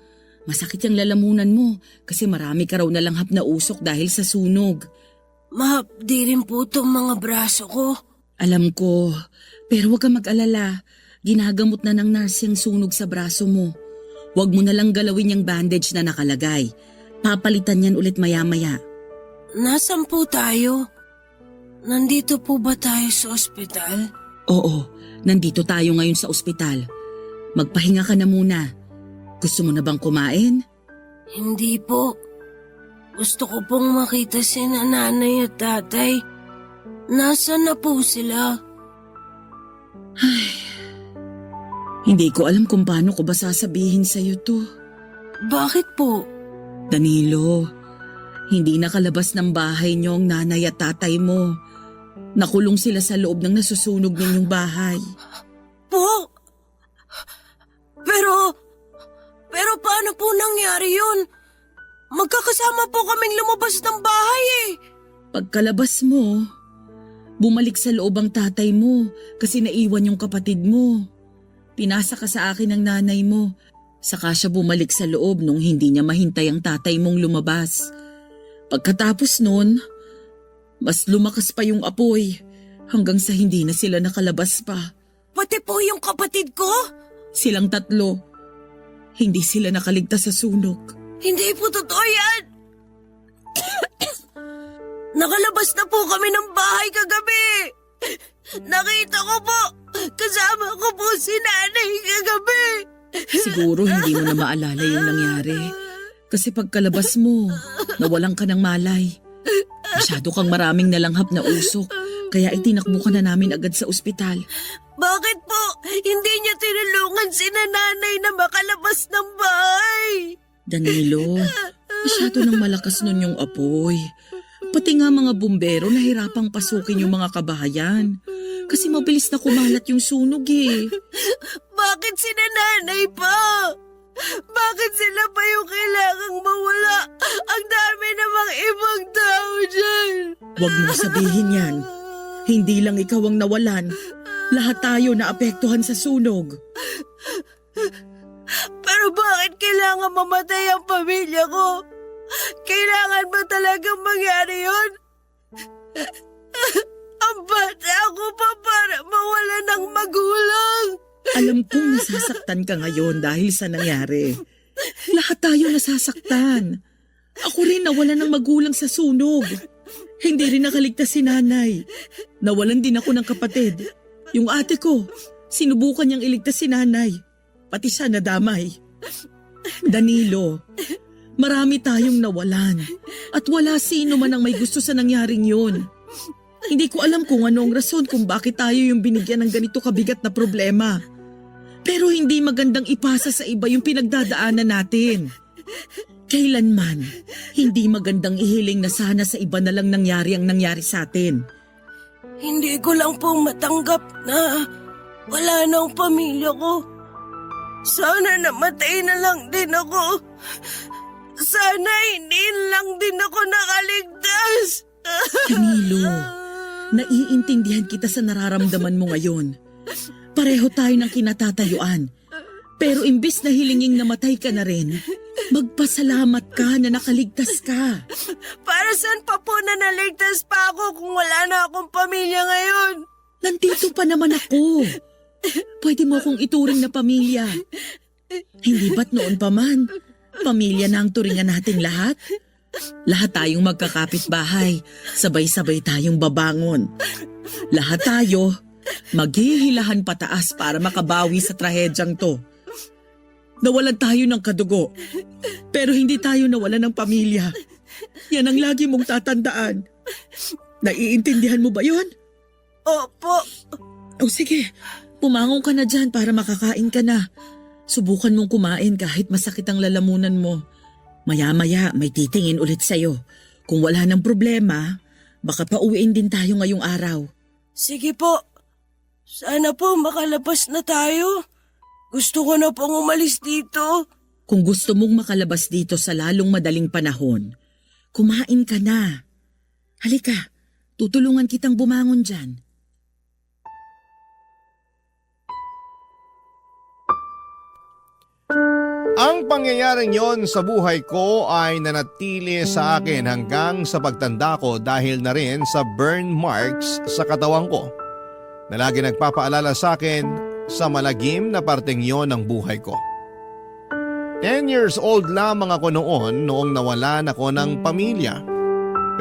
Speaker 9: Masakit yung lalamunan mo kasi marami ka raw nalanghap na usok dahil sa sunog.
Speaker 6: Mahapdi rin po itong mga braso ko.
Speaker 9: Alam ko, pero huwag ka mag-alala. Ginagamot na ng nurse yung sunog sa braso mo. Huwag mo na lang galawin yung bandage na nakalagay. Papalitan yan ulit maya-maya.
Speaker 6: Nasaan po tayo? Nandito po ba tayo sa ospital?
Speaker 9: Oo, nandito tayo ngayon sa ospital. Magpahinga ka na muna. Gusto mo na bang kumain?
Speaker 6: Hindi po. Gusto ko pong makita si nanay at tatay. Nasaan na po sila?
Speaker 9: Hindi ko alam kung paano ko ba sasabihin sa'yo to.
Speaker 6: Bakit po?
Speaker 9: Danilo, hindi nakalabas ng bahay niyo ang nanay at tatay mo. Nakulong sila sa loob ng nasusunog ninyong bahay.
Speaker 6: Po? Pero paano po nangyari yun? Magkakasama po kaming lumabas ng bahay eh.
Speaker 9: Pagkalabas mo, bumalik sa loob ang tatay mo kasi naiwan yung kapatid mo. Pinasa ka sa akin ng nanay mo. Saka siya bumalik sa loob nung hindi niya mahintay ang tatay mong lumabas. Pagkatapos nun, mas lumakas pa yung apoy hanggang sa hindi na sila nakalabas pa.
Speaker 6: Pati po yung kapatid ko?
Speaker 9: Silang tatlo. Hindi sila nakaligtas sa sunog.
Speaker 6: Hindi po totoo yan. Nakalabas na po kami ng bahay kagabi. Nakita ko po. Kasama ko po si nanay kagabi.
Speaker 9: Siguro hindi mo na maalala yung nangyari. Kasi pagkalabas mo, nawalan ka ng malay. Masyado kang maraming nalanghap na usok. Kaya itinakbo ka na namin agad sa ospital.
Speaker 6: Bakit po? Hindi niya tinulungan si nanay na makalabas ng bahay.
Speaker 9: Danilo, masyado nang malakas nun yung apoy. Pati nga mga bumbero nahirapang pasukin yung mga kabahayan. Kasi mabilis na kumalat yung sunog eh.
Speaker 6: Bakit si nanay pa? Bakit sila pa yung kailangang mawala? Ang dami namang ibang tao dyan.
Speaker 9: Huwag mong sabihin yan. Hindi lang ikaw ang nawalan. Lahat tayo naapektuhan sa sunog.
Speaker 6: Pero bakit kailangan mamatay ang pamilya ko? Kailangan ba talagang mangyari yun? Ang bata ako pa para mawala ng magulang.
Speaker 9: Alam kong nasasaktan ka ngayon dahil sa nangyari. Lahat tayo nasasaktan. Ako rin nawalan ng magulang sa sunog. Hindi rin nakaligtas si nanay. Nawalan din ako ng kapatid. Yung ate ko, sinubukan niyang iligtas si nanay. Pati siya nadamay. Danilo, marami tayong nawalan. At wala sino man ang may gusto sa nangyaring yun. Hindi ko alam kung anong rason kung bakit tayo yung binigyan ng ganito kabigat na problema. Pero hindi magandang ipasa sa iba yung pinagdadaanan natin. Kailanman, hindi magandang ihiling na sana sa iba na lang nangyari ang nangyari sa atin.
Speaker 6: Hindi ko lang pong matanggap na wala na ang pamilya ko. Sana namatay na lang din ako. Sana hindi lang din ako nakaligtas.
Speaker 9: Danilo, naiintindihan kita sa nararamdaman mo ngayon. Pareho tayo ng kinatatayuan. Pero imbis na hilinging namatay ka na rin, magpasalamat ka na nakaligtas ka.
Speaker 6: Para saan pa po na naligtas pa ako kung wala na akong pamilya ngayon?
Speaker 9: Nandito pa naman ako. Pwede mo akong ituring na pamilya. Hindi ba't noon pa man? Pamilya na ang turingan nating lahat? Lahat tayong magkakapit-bahay, sabay-sabay tayong babangon. Lahat tayo, maghihilahan pataas para makabawi sa trahedyang to. Nawalan tayo ng kadugo, pero hindi tayo nawalan ng pamilya. Yan ang lagi mong tatandaan. Naiintindihan mo ba yon?
Speaker 6: Opo.
Speaker 9: O sige, pumangon ka na dyan para makakain ka na. Subukan mong kumain kahit masakit ang lalamunan mo. Maya-maya may titingin ulit sa'yo. Kung wala ng problema, baka pauwiin din tayo ngayong araw.
Speaker 6: Sige po. Sana po makalabas na tayo. Gusto ko na pong umalis dito.
Speaker 9: Kung gusto mong makalabas dito sa lalong madaling panahon, kumain ka na. Halika, tutulungan kitang bumangon dyan.
Speaker 1: Ang pangyayaring yon sa buhay ko ay nanatili sa akin hanggang sa pagtanda ko dahil na rin sa burn marks sa katawan ko na lagi nagpapaalala sa akin sa malagim na parteng yon ng buhay ko. 10 years old lamang ako noong nawalan ako ng pamilya.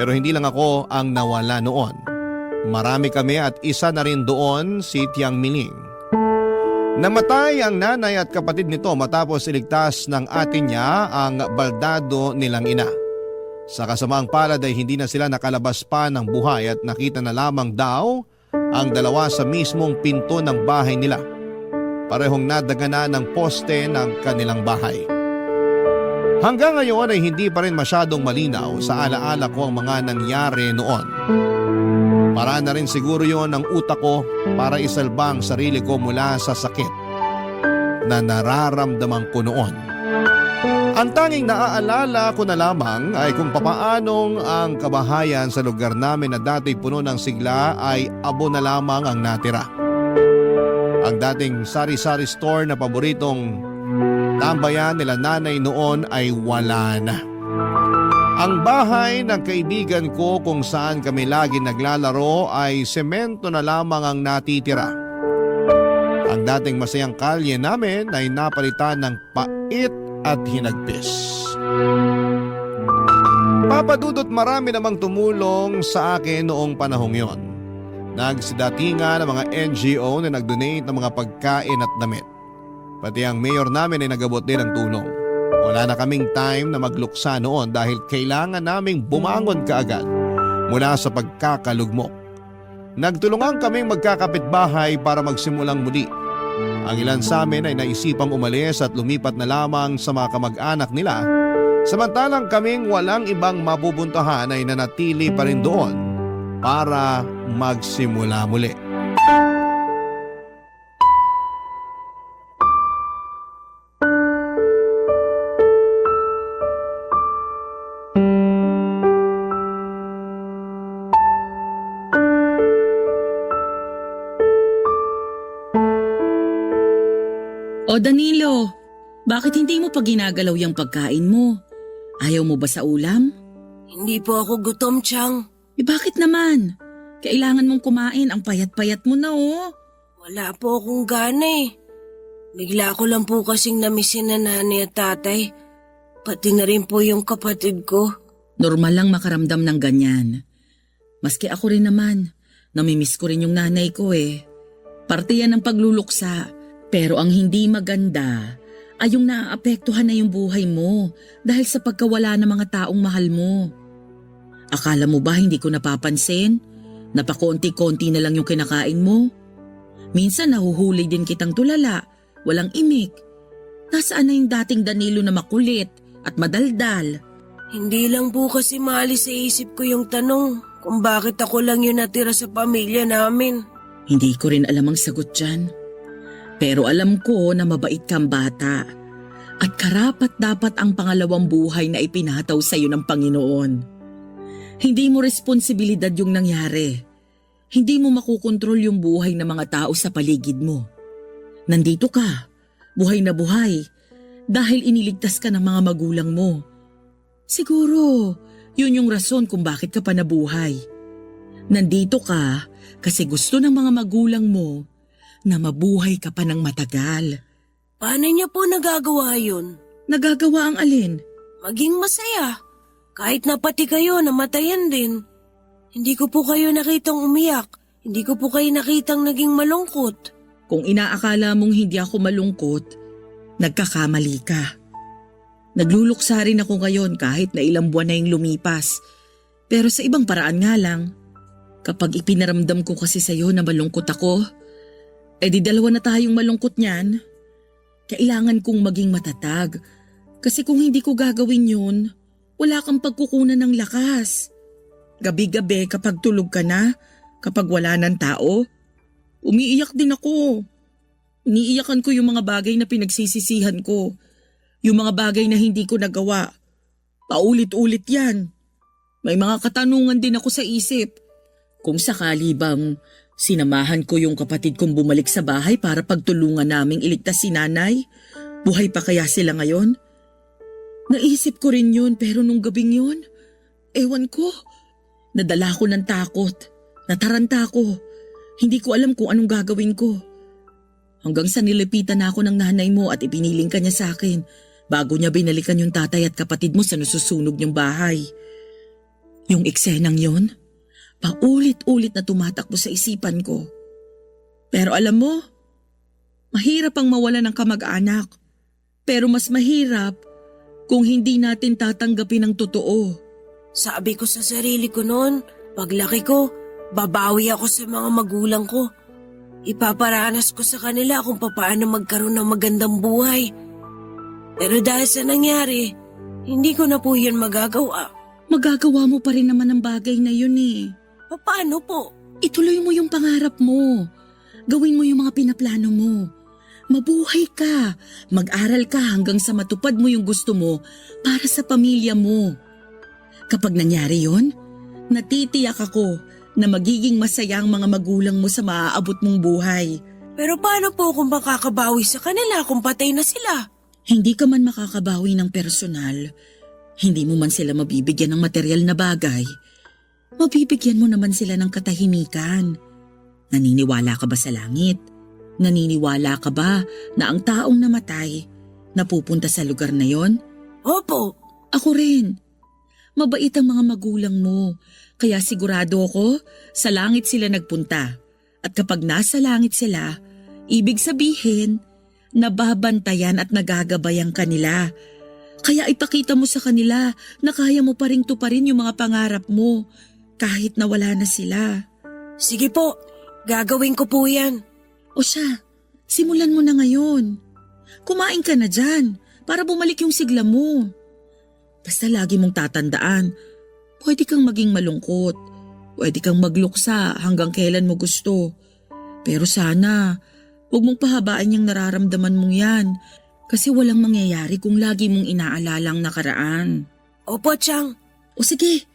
Speaker 1: Pero hindi lang ako ang nawala noon. Marami kami at isa na rin doon si Tiang Miling. Namatay ang nanay at kapatid nito matapos iligtas ng ate niya ang baldado nilang ina. Sa kasamaang palad ay hindi na sila nakalabas pa ng buhay at nakita na lamang daw ang dalawa sa mismong pinto ng bahay nila. Parehong nadagana ng poste ng kanilang bahay. Hanggang ngayon ay hindi pa rin masyadong malinaw sa alaala ko ang mga nangyari noon. Para na rin siguro yon ng utak ko para isalba ang sarili ko mula sa sakit na nararamdaman ko noon. Ang tanging naaalala ko na lamang ay kung papaanong ang kabahayan sa lugar namin na dati puno ng sigla ay abo na lamang ang natira. Ang dating sari-sari store na paboritong tambayan nila nanay noon ay wala na. Ang bahay ng kaibigan ko kung saan kami lagi naglalaro ay semento na lamang ang natitira. Ang dating masayang kalye namin ay napalitan ng pait at hinagpis. Papadudot marami namang tumulong sa akin noong panahong yon. Nagsidatingan ng mga NGO na nag-donate ng mga pagkain at damit. Pati ang mayor namin ay nagabot din ng tulong. Wala na kaming time na magluksa noon dahil kailangan naming bumangon kaagad mula sa pagkakalugmok. Nagtulungan kaming magkakapitbahay para magsimulang muli. Ang ilan sa amin ay naisipang umalis at lumipat na lamang sa mga kamag-anak nila, samantalang kaming walang ibang mabubuntahan ay nanatili pa rin doon para magsimula muli.
Speaker 9: O Danilo, bakit hindi mo pa ginagalaw yung pagkain mo? Ayaw mo ba sa ulam?
Speaker 6: Hindi po ako gutom, Chang.
Speaker 9: Bakit naman? Kailangan mong kumain, ang payat-payat mo na oh.
Speaker 6: Wala po akong gana eh. Bigla ko lang po kasing namisin na nanay at tatay. Pati na rin po yung kapatid ko.
Speaker 9: Normal lang makaramdam ng ganyan. Maski ako rin naman, namimiss ko rin yung nanay ko eh. Parte yan ng pagluluksa. Pero ang hindi maganda ay yung naaapektuhan na yung buhay mo dahil sa pagkawala ng mga taong mahal mo. Akala mo ba hindi ko napapansin? Napakonti-konti na lang yung kinakain mo? Minsan nahuhuli din kitang tulala, walang imik. Nasaan na yung dating Danilo na makulit at madaldal?
Speaker 6: Hindi lang po kasi maalis sa isip ko yung tanong kung bakit ako lang yung natira sa pamilya namin.
Speaker 9: Hindi ko rin alam ang sagot dyan. Pero alam ko na mabait kang bata. At karapat-dapat ang pangalawang buhay na ipinataw sa iyo ng Panginoon. Hindi mo responsibilidad yung nangyari. Hindi mo makukontrol yung buhay ng mga tao sa paligid mo. Nandito ka, buhay na buhay, dahil iniligtas ka ng mga magulang mo. Siguro, yun yung rason kung bakit ka pa nabuhay. Nandito ka kasi gusto ng mga magulang mo na mabuhay ka pa ng matagal.
Speaker 10: Paano niya po nagagawa yun?
Speaker 9: Nagagawa ang alin?
Speaker 10: Maging masaya. Kahit na pati kayo namatayan din. Hindi ko po kayo nakitang umiyak. Hindi ko po kayo nakitang naging malungkot.
Speaker 9: Kung inaakala mong hindi ako malungkot, nagkakamali ka. Nagluluksa rin ako ngayon kahit na ilang buwan na yung lumipas. Pero sa ibang paraan nga lang. Kapag ipinaramdam ko kasi sa'yo na malungkot ako, di dalawa na tayong malungkot niyan. Kailangan kong maging matatag. Kasi kung hindi ko gagawin yun, wala kang pagkukunan ng lakas. Gabi-gabi kapag tulog ka na, kapag wala ng tao, umiiyak din ako. Iniiyakan ko yung mga bagay na pinagsisisihan ko. Yung mga bagay na hindi ko nagawa. Paulit-ulit yan. May mga katanungan din ako sa isip. Kung sakali bang sinamahan ko yung kapatid kong bumalik sa bahay para pagtulungan naming iligtas si nanay, buhay pa kaya sila ngayon? Naisip ko rin yun pero nung gabing yun, ewan ko, nadala ko ng takot, nataranta ko, hindi ko alam kung anong gagawin ko. Hanggang sa nilipitan ako ng nanay mo at ipiniling ka niya sa akin bago niya binalikan yung tatay at kapatid mo sa nasusunog niyong bahay. Yung eksenang yon, paulit-ulit na tumatakbo sa isipan ko. Pero alam mo, mahirap ang mawala ng kamag-anak. Pero mas mahirap kung hindi natin tatanggapin ang totoo.
Speaker 10: Sabi ko sa sarili ko noon, paglaki ko, babawi ako sa mga magulang ko. Ipaparanas ko sa kanila kung paano magkaroon ng magandang buhay. Pero dahil sa nangyari, hindi ko na po yun magagawa.
Speaker 9: Magagawa mo pa rin naman ang bagay na yun eh.
Speaker 10: Paano po?
Speaker 9: Ituloy mo yung pangarap mo. Gawin mo yung mga pinaplano mo. Mabuhay ka. Mag-aral ka hanggang sa matupad mo yung gusto mo para sa pamilya mo. Kapag nangyari yon, natitiyak ako na magiging masaya ang mga magulang mo sa maaabot mong buhay.
Speaker 10: Pero paano po kung makakabawi sa kanila kung patay na sila?
Speaker 9: Hindi ka man makakabawi ng personal. Hindi mo man sila mabibigyan ng material na bagay. Mabibigyan mo naman sila ng katahimikan. Naniniwala ka ba sa langit? Naniniwala ka ba na ang taong namatay napupunta sa lugar na yon?
Speaker 10: Opo.
Speaker 9: Ako rin. Mabait ang mga magulang mo, kaya sigurado ako sa langit sila nagpunta. At kapag nasa langit sila, ibig sabihin, nababantayan at nagagabayan kanila. Kaya ipakita mo sa kanila na kaya mo pa ring tuparin yung mga pangarap mo kahit na wala na sila.
Speaker 10: Sige po, gagawin ko po yan.
Speaker 9: O siya, simulan mo na ngayon. Kumain ka na dyan para bumalik yung sigla mo. Basta lagi mong tatandaan, pwede kang maging malungkot. Pwede kang magluksa hanggang kailan mo gusto. Pero sana, huwag mong pahabaan yung nararamdaman mong yan. Kasi walang mangyayari kung lagi mong inaalala ang nakaraan.
Speaker 10: Opo, Chang.
Speaker 9: O sige,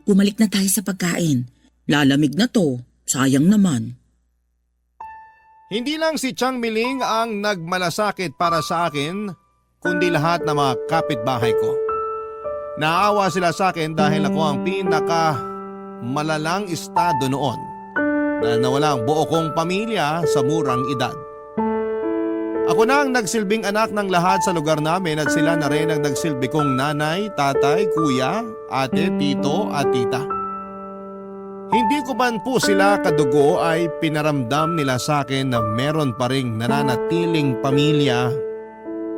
Speaker 9: bumalik na tayo sa pagkain. Lalamig na to, sayang naman.
Speaker 1: Hindi lang si Chang Miling ang nagmalasakit para sa akin, kundi lahat ng mga kapitbahay ko. Naawa sila sa akin dahil ako ang malalang estado noon. Dahil nawala ang buo kong pamilya sa murang edad. Ako na ang nagsilbing anak ng lahat sa lugar namin at sila na rin ang nagsilbi kong nanay, tatay, kuya, ate, tito at tita. Hindi ko man po sila kadugo ay pinaramdam nila sa akin na meron pa ring nananatiling pamilya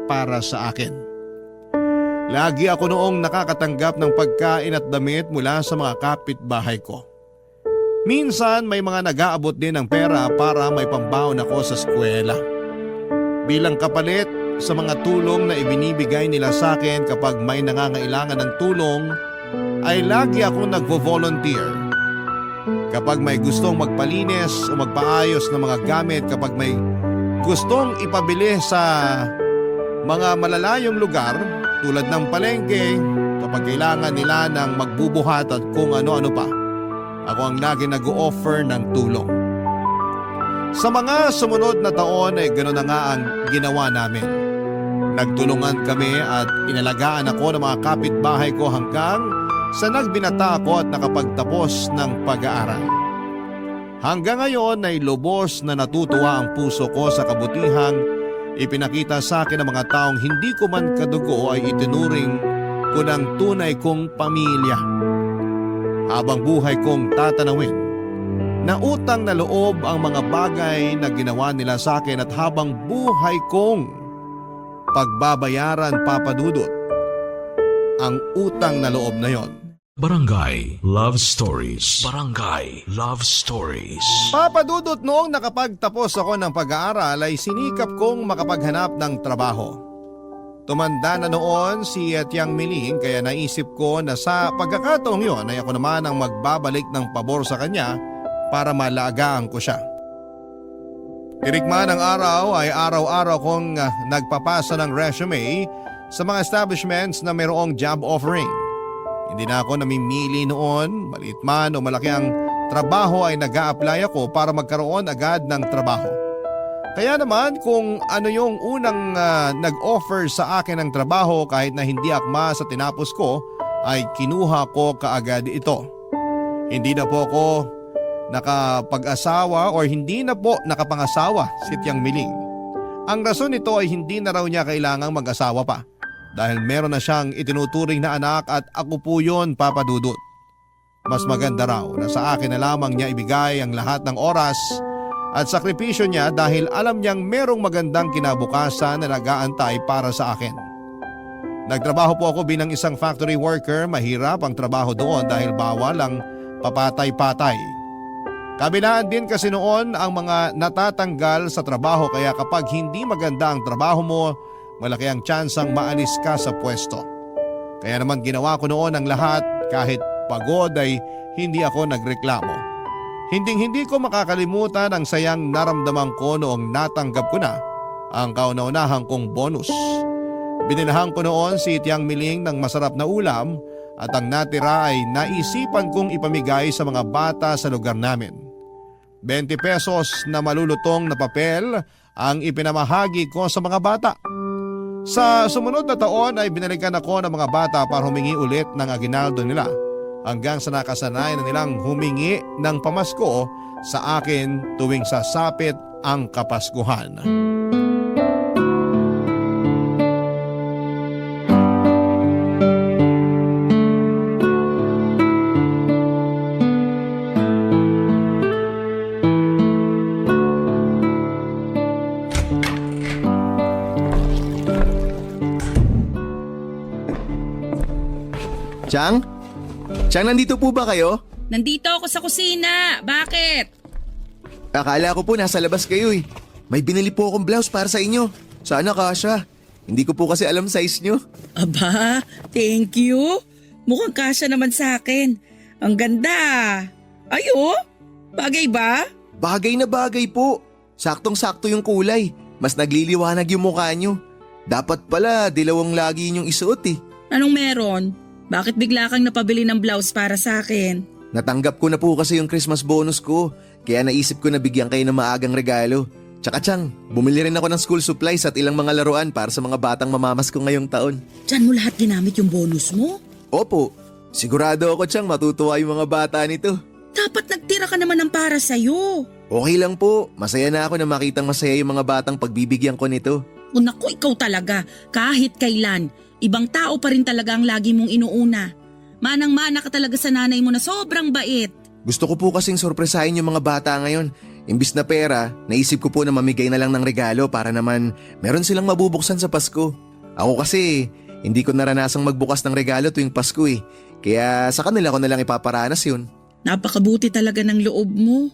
Speaker 1: para sa akin. Lagi ako noong nakakatanggap ng pagkain at damit mula sa mga kapitbahay ko. Minsan may mga nag-aabot din ng pera para may pambaon ako sa eskwela. Bilang kapalit sa mga tulong na ibinibigay nila sa akin kapag may nangangailangan ng tulong, ay lagi akong nagvo-volunteer. Kapag may gustong magpalinis o magpaayos ng mga gamit, kapag may gustong ipabili sa mga malalayong lugar tulad ng palengke kapag kailangan nila ng magbubuhat at kung ano-ano pa. Ako ang lagi nag-o-offer ng tulong. Sa mga sumunod na taon ay gano'n na nga ang ginawa namin. Nagtulungan kami at inalagaan ako ng mga kapitbahay ko hanggang sa nagbinata ako at nakapagtapos ng pag-aaral. Hanggang ngayon ay lubos na natutuwa ang puso ko sa kabutihang ipinakita sa akin ng mga taong hindi ko man kadugo ay itinuring ko ng tunay kong pamilya. Habang buhay kong tatanawin, na utang na loob ang mga bagay na ginawa nila sa akin at habang buhay kong pagbabayaran, Papa Dudut, ang utang na loob na yon.
Speaker 5: Barangay Love Stories. Barangay Love Stories.
Speaker 1: Papa Dudut, noong nakapagtapos ako ng pag-aaral ay sinikap kong makapaghanap ng trabaho. Tumanda na noon si Tiang Miling kaya naisip ko na sa pagkakataong yon ay ako naman ang magbabalik ng pabor sa kanya para malagaan ko siya. Tirikma ng araw ay araw-araw kong nagpapasa ng resume sa mga establishments na mayroong job offering. Hindi na ako namimili noon, maliit man o malaki ang trabaho ay nag-a-apply ako para magkaroon agad ng trabaho. Kaya naman kung ano yung unang nag-offer sa akin ng trabaho kahit na hindi akma sa tinapos ko ay kinuha ko kaagad ito. Hindi na po ako nakapag-asawa o hindi na po nakapangasawa si Tiang Miling. Ang rason nito ay hindi na raw niya kailangang mag-asawa pa. Dahil meron na siyang itinuturing na anak at ako po yun, Papa Dudut. Mas maganda raw na sa akin na lamang niya ibigay ang lahat ng oras at sakripisyo niya dahil alam niyang merong magandang kinabukasan na nag-aantay para sa akin. Nagtrabaho po ako bilang isang factory worker, mahirap ang trabaho doon dahil bawal ang papatay-patay. Kabilaan din kasi noon ang mga natatanggal sa trabaho kaya kapag hindi maganda ang trabaho mo, malaki ang tsansang maalis ka sa pwesto. Kaya naman ginawa ko noon ang lahat kahit pagod ay hindi ako nagreklamo. Hindi ko makakalimutan ang sayang naramdaman ko noong natanggap ko na ang kauna-unahang kong bonus. Binilahan ko noon si Tiang Miling ng masarap na ulam at ang natira ay naisipan kong ipamigay sa mga bata sa lugar namin. 20 pesos na malulutong na papel ang ipinamahagi ko sa mga bata. Sa sumunod na taon ay binalikan ako ng mga bata para humingi ulit ng aginaldo nila hanggang sa nakasanay na nilang humingi ng pamasko sa akin tuwing sasapit ang Kapaskuhan.
Speaker 8: Chang? Chang, nandito po ba kayo?
Speaker 9: Nandito ako sa kusina. Bakit?
Speaker 8: Akala ko po nasa labas kayo eh. May binili po akong blouse para sa inyo. Sana kasya. Hindi ko po kasi alam size nyo.
Speaker 9: Aba, thank you. Mukhang kasya naman sa akin. Ang ganda. Ayo, bagay ba?
Speaker 8: Bagay na bagay po. Saktong-sakto yung kulay. Mas nagliliwanag yung mukha nyo. Dapat pala dilawang lagi nyong isuot eh.
Speaker 9: Anong meron? Bakit bigla kang napabili ng blouse para sa akin?
Speaker 8: Natanggap ko na po kasi yung Christmas bonus ko. Kaya naisip ko na bigyan kayo ng maagang regalo. Tsaka Chang, bumili rin ako ng school supplies at ilang mga laruan para sa mga batang mamamasko ngayong taon.
Speaker 9: Diyan mo lahat ginamit yung bonus mo?
Speaker 8: Opo, sigurado ako Chang matutuwa yung mga bata nito.
Speaker 9: Dapat nagtira ka naman ng para sa'yo.
Speaker 8: Okay lang po, masaya na ako na makitang masaya yung mga batang pagbibigyan ko nito.
Speaker 9: O naku, ikaw talaga, kahit kailan, ibang tao pa rin talaga ang lagi mong inuuna. Manang-mana ka talaga sa nanay mo na sobrang bait.
Speaker 8: Gusto ko po kasing sorpresahin yung mga bata ngayon. Imbis na pera, naisip ko po na mamigay na lang ng regalo para naman meron silang mabubuksan sa Pasko. Ako kasi, hindi ko naranasang magbukas ng regalo tuwing Pasko eh. Kaya sa kanila ko na lang ipaparanas yun.
Speaker 9: Napakabuti talaga ng loob mo.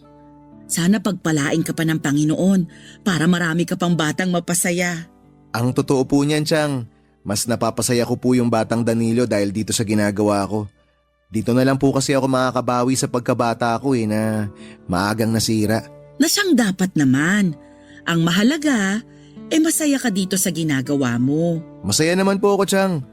Speaker 9: Sana pagpalain ka pa ng Panginoon para marami ka pang batang mapasaya.
Speaker 8: Ang totoo po niyan, Chang. Mas napapasaya ko po yung batang Danilo dahil dito sa ginagawa ko. Dito na lang po kasi ako makakabawi sa pagkabata ko eh na maagang nasira.
Speaker 9: Na siyang dapat naman. Ang mahalaga, Masaya ka dito sa ginagawa mo.
Speaker 8: Masaya naman po ako, Chang.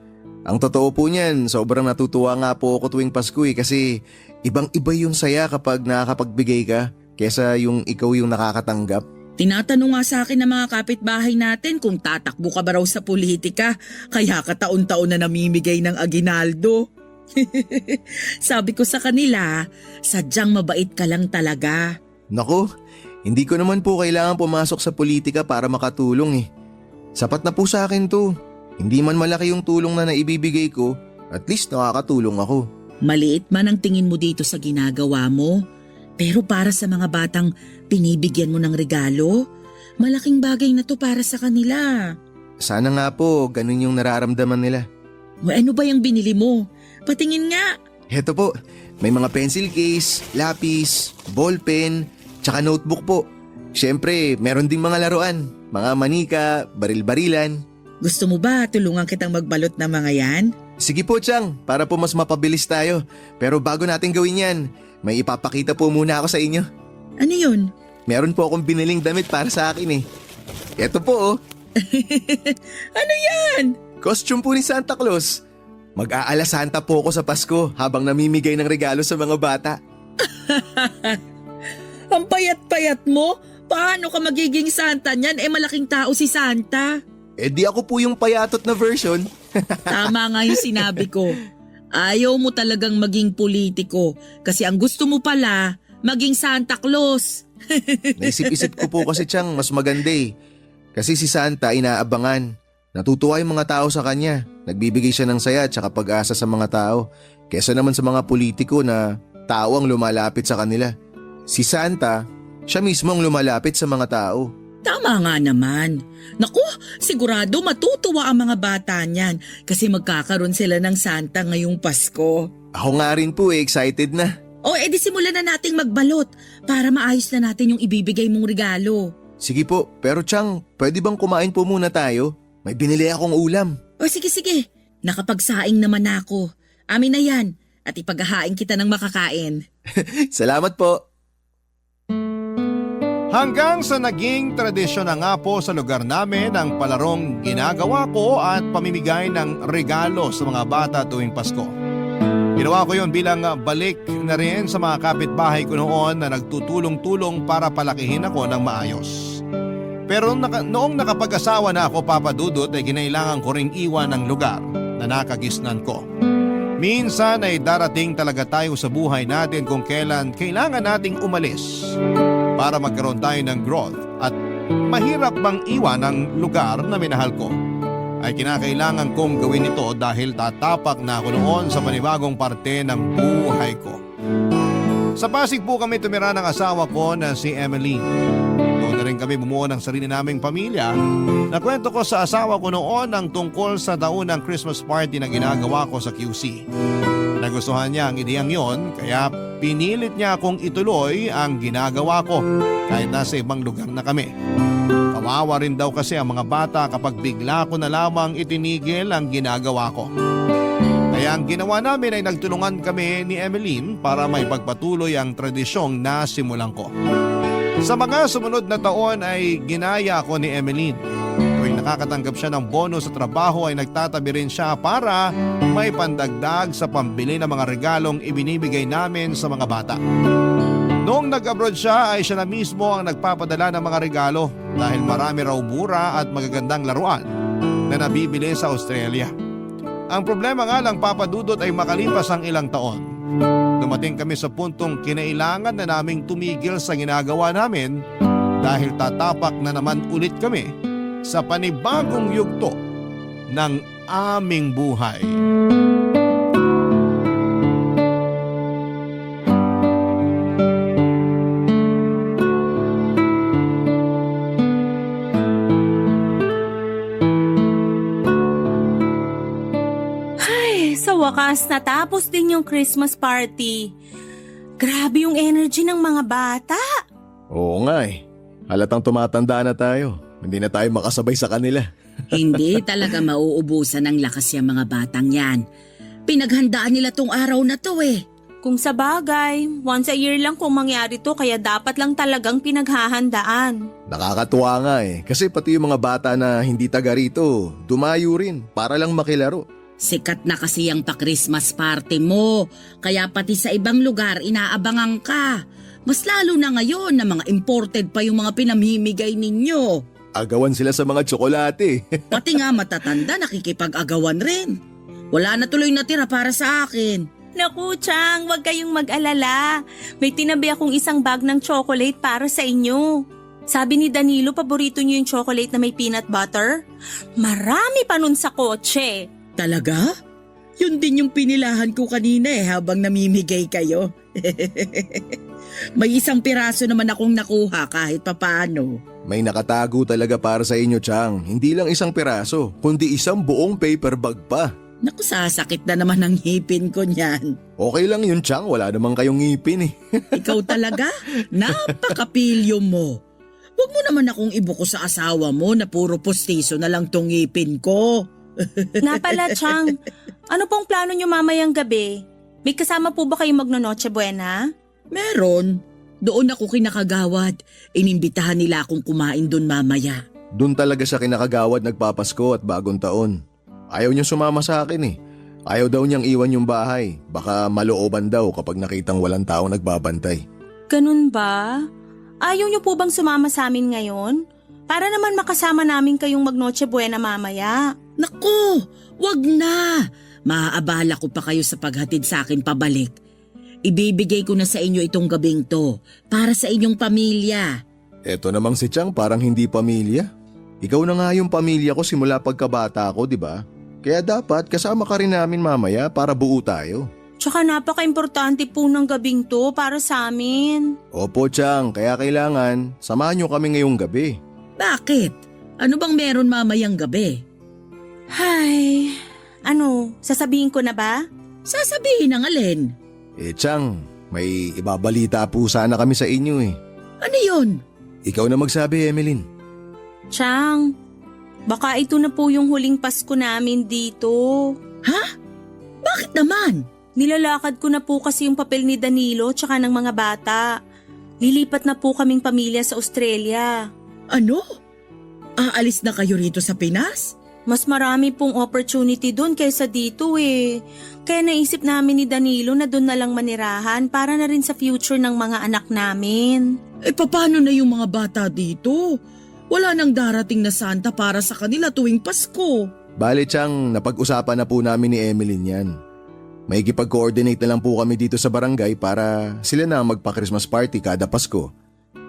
Speaker 8: Ang totoo po niyan, sobrang natutuwa nga po ako tuwing Pasko kasi ibang-iba yung saya kapag nakakapagbigay ka kesa yung ikaw yung nakakatanggap.
Speaker 9: Tinatanong nga sa akin ng mga kapitbahay natin kung tatakbo ka ba raw sa politika, kaya ka taon-taon na namimigay ng aginaldo. Sabi ko sa kanila, sadyang mabait ka lang talaga.
Speaker 8: Naku, hindi ko naman po kailangan pumasok sa politika para makatulong eh. Sapat na po sa akin to. Hindi man malaki yung tulong na naibibigay ko, at least nakakatulong ako.
Speaker 9: Maliit man ang tingin mo dito sa ginagawa mo, pero para sa mga batang pinibigyan mo ng regalo, malaking bagay na to para sa kanila.
Speaker 8: Sana nga po, ganun yung nararamdaman nila.
Speaker 9: Ano ba yung binili mo? Patingin nga.
Speaker 8: Heto po, may mga pencil case, lapis, ballpen, tsaka notebook po. Siyempre, meron ding mga laruan, mga manika, baril-barilan.
Speaker 9: Gusto mo ba tulungan kitang magbalot ng mga yan?
Speaker 8: Sige po, Chang, para po mas mapabilis tayo. Pero bago natin gawin yan, may ipapakita po muna ako sa inyo.
Speaker 9: Ano yun?
Speaker 8: Meron po akong biniling damit para sa akin eh. Eto po oh.
Speaker 9: Ano yan?
Speaker 8: Costume po ni Santa Claus. Mag-aala Santa po ako sa Pasko habang namimigay ng regalo sa mga bata.
Speaker 9: Ang payat-payat mo? Paano ka magiging Santa niyan? Malaking tao si Santa.
Speaker 8: Di ako po yung payatot na version.
Speaker 9: Tama nga yung sinabi ko. Ayaw mo talagang maging politiko kasi ang gusto mo pala, maging Santa Claus.
Speaker 8: Naisip-isip ko po kasi, Chang, mas maganda eh. Kasi si Santa inaabangan. Natutuwa yung mga tao sa kanya. Nagbibigay siya ng saya at saka pag-asa sa mga tao. Kesa naman sa mga politiko na tao ang lumalapit sa kanila. Si Santa, siya mismo ang lumalapit sa mga tao.
Speaker 9: Tama nga naman. Naku, sigurado matutuwa ang mga bata niyan kasi magkakaroon sila ng Santa ngayong Pasko.
Speaker 8: Ako nga rin po excited na.
Speaker 9: Edi simulan na nating magbalot para maayos na natin yung ibibigay mong regalo.
Speaker 8: Sige po, pero Chang, pwede bang kumain po muna tayo? May binili akong ulam.
Speaker 9: Sige. Nakapagsaing naman ako. Amin na yan at ipaghahain kita ng makakain.
Speaker 8: Salamat po.
Speaker 1: Hanggang sa naging tradisyon na nga po sa lugar namin ang palarong ginagawa ko at pamimigay ng regalo sa mga bata tuwing Pasko. Ginawa ko yon bilang balik na rin sa mga kapitbahay ko noon na nagtutulong-tulong para palakihin ako ng maayos. Pero noong nakapag-asawa na ako, Papa Dudut, ay kinailangan ko ring iwan ang lugar na nakagisnan ko. Minsan ay darating talaga tayo sa buhay natin kung kailan kailangan nating umalis para magkaroon tayo ng growth at mahirap bang iwan ang lugar na minahal ko. Ay kinakailangan kong gawin ito dahil tatapak na ako noon sa panibagong parte ng buhay ko. Sa Pasig po kami tumira ng asawa ko na si Emily. Doon na rin kami bumuo ng sarili naming pamilya. Nakwento ko sa asawa ko noon ang tungkol sa taunang Christmas party na ginagawa ko sa QC. Nagustuhan niya ang ideyang yon kaya pinilit niya akong ituloy ang ginagawa ko kahit nasa ibang lugar na kami. Kawawa rin daw kasi ang mga bata kapag bigla ko na lamang itinigil ang ginagawa ko. Kaya ang ginawa namin ay nagtulungan kami ni Emeline para may pagpatuloy ang tradisyong nasimulan ko. Sa mga sumunod na taon ay ginaya ko ni Emeline. Tuwing nakakatanggap siya ng bonus sa trabaho ay nagtatabi rin siya para may pandagdag sa pambili ng mga regalong ibinibigay namin sa mga bata. Noong nag-abroad siya ay siya na mismo ang nagpapadala ng mga regalo dahil marami raw mura at magagandang laruan na nabibili sa Australia. Ang problema nga lang, Papa Dudut, ay makalipas ang ilang taon. Dumating kami sa puntong kinailangan na naming tumigil sa ginagawa namin dahil tatapak na naman ulit kami sa panibagong yugto ng aming buhay.
Speaker 7: Sa wakas, natapos din yung Christmas party. Grabe yung energy ng mga bata.
Speaker 8: Oo nga eh. Halatang tumatanda na tayo. Hindi na tayo makasabay sa kanila.
Speaker 9: Hindi talaga mauubusan ng lakas yung mga batang yan. Pinaghandaan nila tong araw na to eh.
Speaker 7: Kung sa bagay, once a year lang kung mangyari to kaya dapat lang talagang pinaghahandaan.
Speaker 8: Nakakatuwa nga kasi pati yung mga bata na hindi taga rito, dumayo rin para lang makilaro.
Speaker 9: Sikat na kasi ang pa-Christmas party mo, kaya pati sa ibang lugar inaabangan ka. Mas lalo na ngayon na mga imported pa yung mga pinamimigay ninyo.
Speaker 8: Agawan sila sa mga tsokolate.
Speaker 9: Pati nga matatanda nakikipag-agawan rin. Wala na tuloy natira para sa akin.
Speaker 7: Naku, Chang, huwag kayong mag-alala. May tinabi akong isang bag ng chocolate para sa inyo. Sabi ni Danilo, paborito niyo yung chocolate na may peanut butter? Marami pa nun sa kotse.
Speaker 9: Talaga? Yun din yung pinilahan ko kanina habang namimigay kayo. May isang piraso naman akong nakuha kahit papaano.
Speaker 8: May nakatago talaga para sa inyo, Chang. Hindi lang isang piraso, kundi isang buong paper bag pa.
Speaker 9: Naku, sasakit na naman ang ngipin ko niyan.
Speaker 8: Okay lang yun, Chang. Wala namang kayong ngipin
Speaker 9: Ikaw talaga? Napakapilyo mo. Huwag mo naman akong ibuko sa asawa mo na puro postiso na lang tong ngipin ko.
Speaker 7: Nga pala, Chang, ano pong plano niyo mamayang gabi? May kasama po ba kayong magno-Noche Buena?
Speaker 9: Meron. Doon ako kinakagawad. Inimbitahan nila akong kumain doon mamaya.
Speaker 8: Doon talaga sa kinakagawad nagpapasko at bagong taon. Ayaw niyang sumama sa akin Ayaw daw niyang iwan yung bahay. Baka malooban daw kapag nakitang walang taong nagbabantay.
Speaker 7: Ganun ba? Ayaw niyo po bang sumama sa amin ngayon? Para naman makasama namin kayong mag-Noche Buena mamaya.
Speaker 9: Naku, wag na. Maaabala ko pa kayo sa paghatid sa akin pabalik. Ibibigay ko na sa inyo itong gabing to para sa inyong pamilya.
Speaker 8: Eto namang si Chang parang hindi pamilya. Ikaw na nga yung pamilya ko simula pagkabata ko, di ba? Kaya dapat kasama ka rin namin mamaya para buo tayo.
Speaker 7: Tsaka napaka-importante po ng gabing to para sa amin.
Speaker 8: Opo, Chang. Kaya kailangan samahan niyo kami ngayong gabi.
Speaker 9: Bakit? Ano bang meron mamayang gabi?
Speaker 7: Hay, sasabihin ko na ba?
Speaker 9: Sasabihin ng alin?
Speaker 8: Chang, may ibabalita po sana kami sa inyo
Speaker 9: Ano yun?
Speaker 8: Ikaw na magsabi, Emeline.
Speaker 7: Chang, baka ito na po yung huling Pasko namin dito.
Speaker 9: Ha? Bakit naman?
Speaker 7: Nilalakad ko na po kasi yung papel ni Danilo tsaka ng mga bata. Lilipat na po kaming pamilya sa Australia.
Speaker 9: Ano? Aalis na kayo rito sa Pinas?
Speaker 7: Mas marami pong opportunity doon kaysa dito Kaya naisip namin ni Danilo na doon na lang manirahan para na rin sa future ng mga anak namin.
Speaker 9: Paano na yung mga bata dito? Wala nang darating na Santa para sa kanila tuwing Pasko.
Speaker 8: Bale, Chang, napag-usapan na po namin ni Emeline yan. May ikipag-coordinate na lang po kami dito sa barangay para sila na magpa-Christmas party kada Pasko.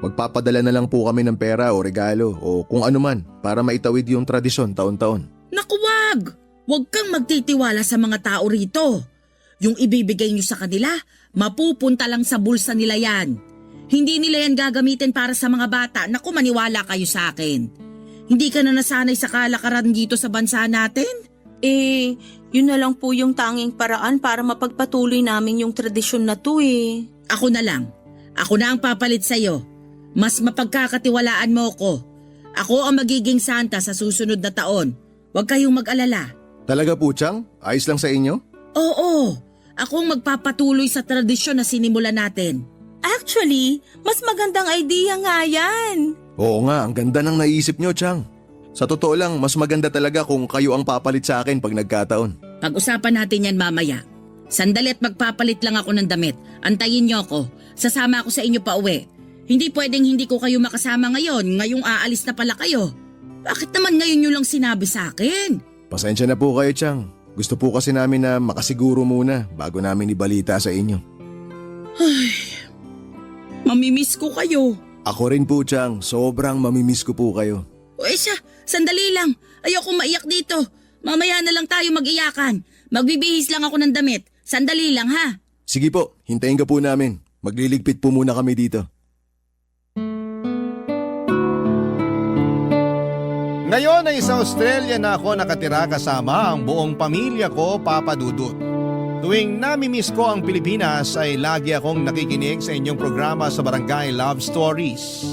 Speaker 8: Magpapadala na lang po kami ng pera o regalo o kung ano man para maitawid yung tradisyon taon-taon.
Speaker 9: Naku, wag! Huwag kang magtitiwala sa mga tao rito. Yung ibibigay nyo sa kanila, mapupunta lang sa bulsa nila yan. Hindi nila yan gagamitin para sa mga bata. Naku, maniwala kayo sa akin. Hindi ka na nasanay sa kalakaran dito sa bansa natin?
Speaker 7: Yun na lang po yung tanging paraan para mapagpatuloy namin yung tradisyon na to
Speaker 9: Ako na lang. Ako na ang papalit sa'yo. Mas mapagkakatiwalaan mo ko. Ako ang magiging Santa sa susunod na taon. Huwag kayong mag-alala.
Speaker 8: Talaga po, Chang? Ayos lang sa inyo?
Speaker 9: Oo. Ako ang magpapatuloy sa tradisyon na sinimulan natin.
Speaker 7: Actually, mas magandang idea nga yan.
Speaker 8: Oo nga, ang ganda ng naisip nyo, Chang. Sa totoo lang, mas maganda talaga kung kayo ang papalit sa akin pag nagkataon.
Speaker 9: Pag-usapan natin yan mamaya. Sandali at magpapalit lang ako ng damit. Antayin niyo ako. Sasama ako sa inyo pa uwi. Hindi pwedeng hindi ko kayo makasama ngayon. Ngayong aalis na pala kayo. Bakit naman ngayon nyo lang sinabi sa akin?
Speaker 8: Pasensya na po kayo, Chang. Gusto po kasi namin na makasiguro muna bago namin ibalita sa inyo.
Speaker 9: Ay, mamimiss ko kayo.
Speaker 8: Ako rin po, Chang. Sobrang mamimiss ko po kayo.
Speaker 9: O siya, sandali lang. Ayoko maiyak dito. Mamaya na lang tayo mag-iyakan. Magbibihis lang ako ng damit. Sandali lang ha.
Speaker 8: Sige po, hintayin ka po namin. Magliligpit po muna kami dito.
Speaker 1: Ngayon ay sa Australia na ako nakatira kasama ang buong pamilya ko, Papa Dudut. Tuwing namimiss ko ang Pilipinas ay lagi akong nakikinig sa inyong programa sa Barangay Love Stories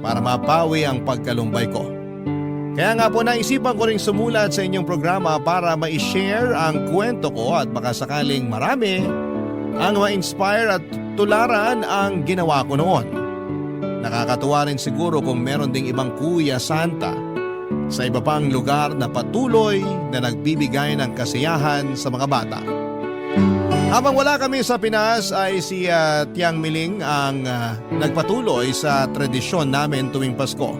Speaker 1: para mapawi ang pagkalumbay ko. Kaya nga po naisipan ko ring sumulat sa inyong programa para ma-share ang kwento ko at baka sakaling marami ang ma-inspire at tularan ang ginawa ko noon. Nakakatuwa rin siguro kung meron ding ibang Kuya Santa sa iba pang lugar na patuloy na nagbibigay ng kasiyahan sa mga bata. Habang wala kami sa Pinas ay si Tiang Miling ang nagpatuloy sa tradisyon namin tuwing Pasko.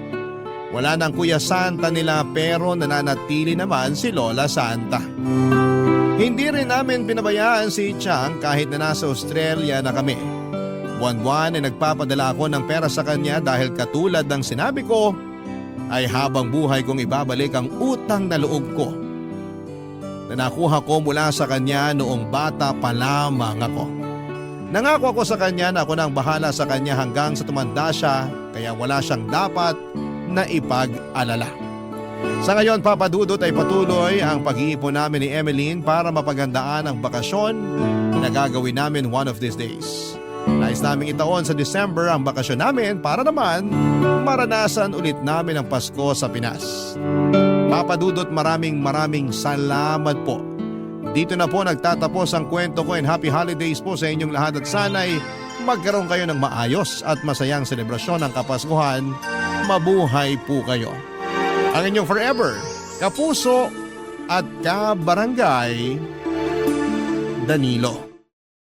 Speaker 1: Wala nang Kuya Santa nila pero nananatili naman si Lola Santa. Hindi rin namin pinabayaan si Tiang kahit na nasa Australia na kami. Buwan-buwan ay nagpapadala ako ng pera sa kanya dahil katulad ng sinabi ko ay habang buhay kong ibabalik ang utang na loob ko na nakuha ko mula sa kanya noong bata pa lamang ako. Nangako ako sa kanya na ako nang bahala sa kanya hanggang sa tumanda siya kaya wala siyang dapat na ipag-alala. Sa ngayon, Papa Dudut, ay patuloy ang pag-iipon namin ni Emeline para mapagandaan ang bakasyon na gagawin namin one of these days. Nais namin itaon sa December ang bakasyon namin para naman maranasan ulit namin ang Pasko sa Pinas. Papa Dudut, maraming salamat po. Dito na po nagtatapos ang kwento ko and happy holidays po sa inyong lahat at sana'y magkaroon kayo ng maayos at masayang selebrasyon ng Kapaskuhan. Mabuhay po kayo. Ang inyong forever, kapuso at kabarangay, Danilo.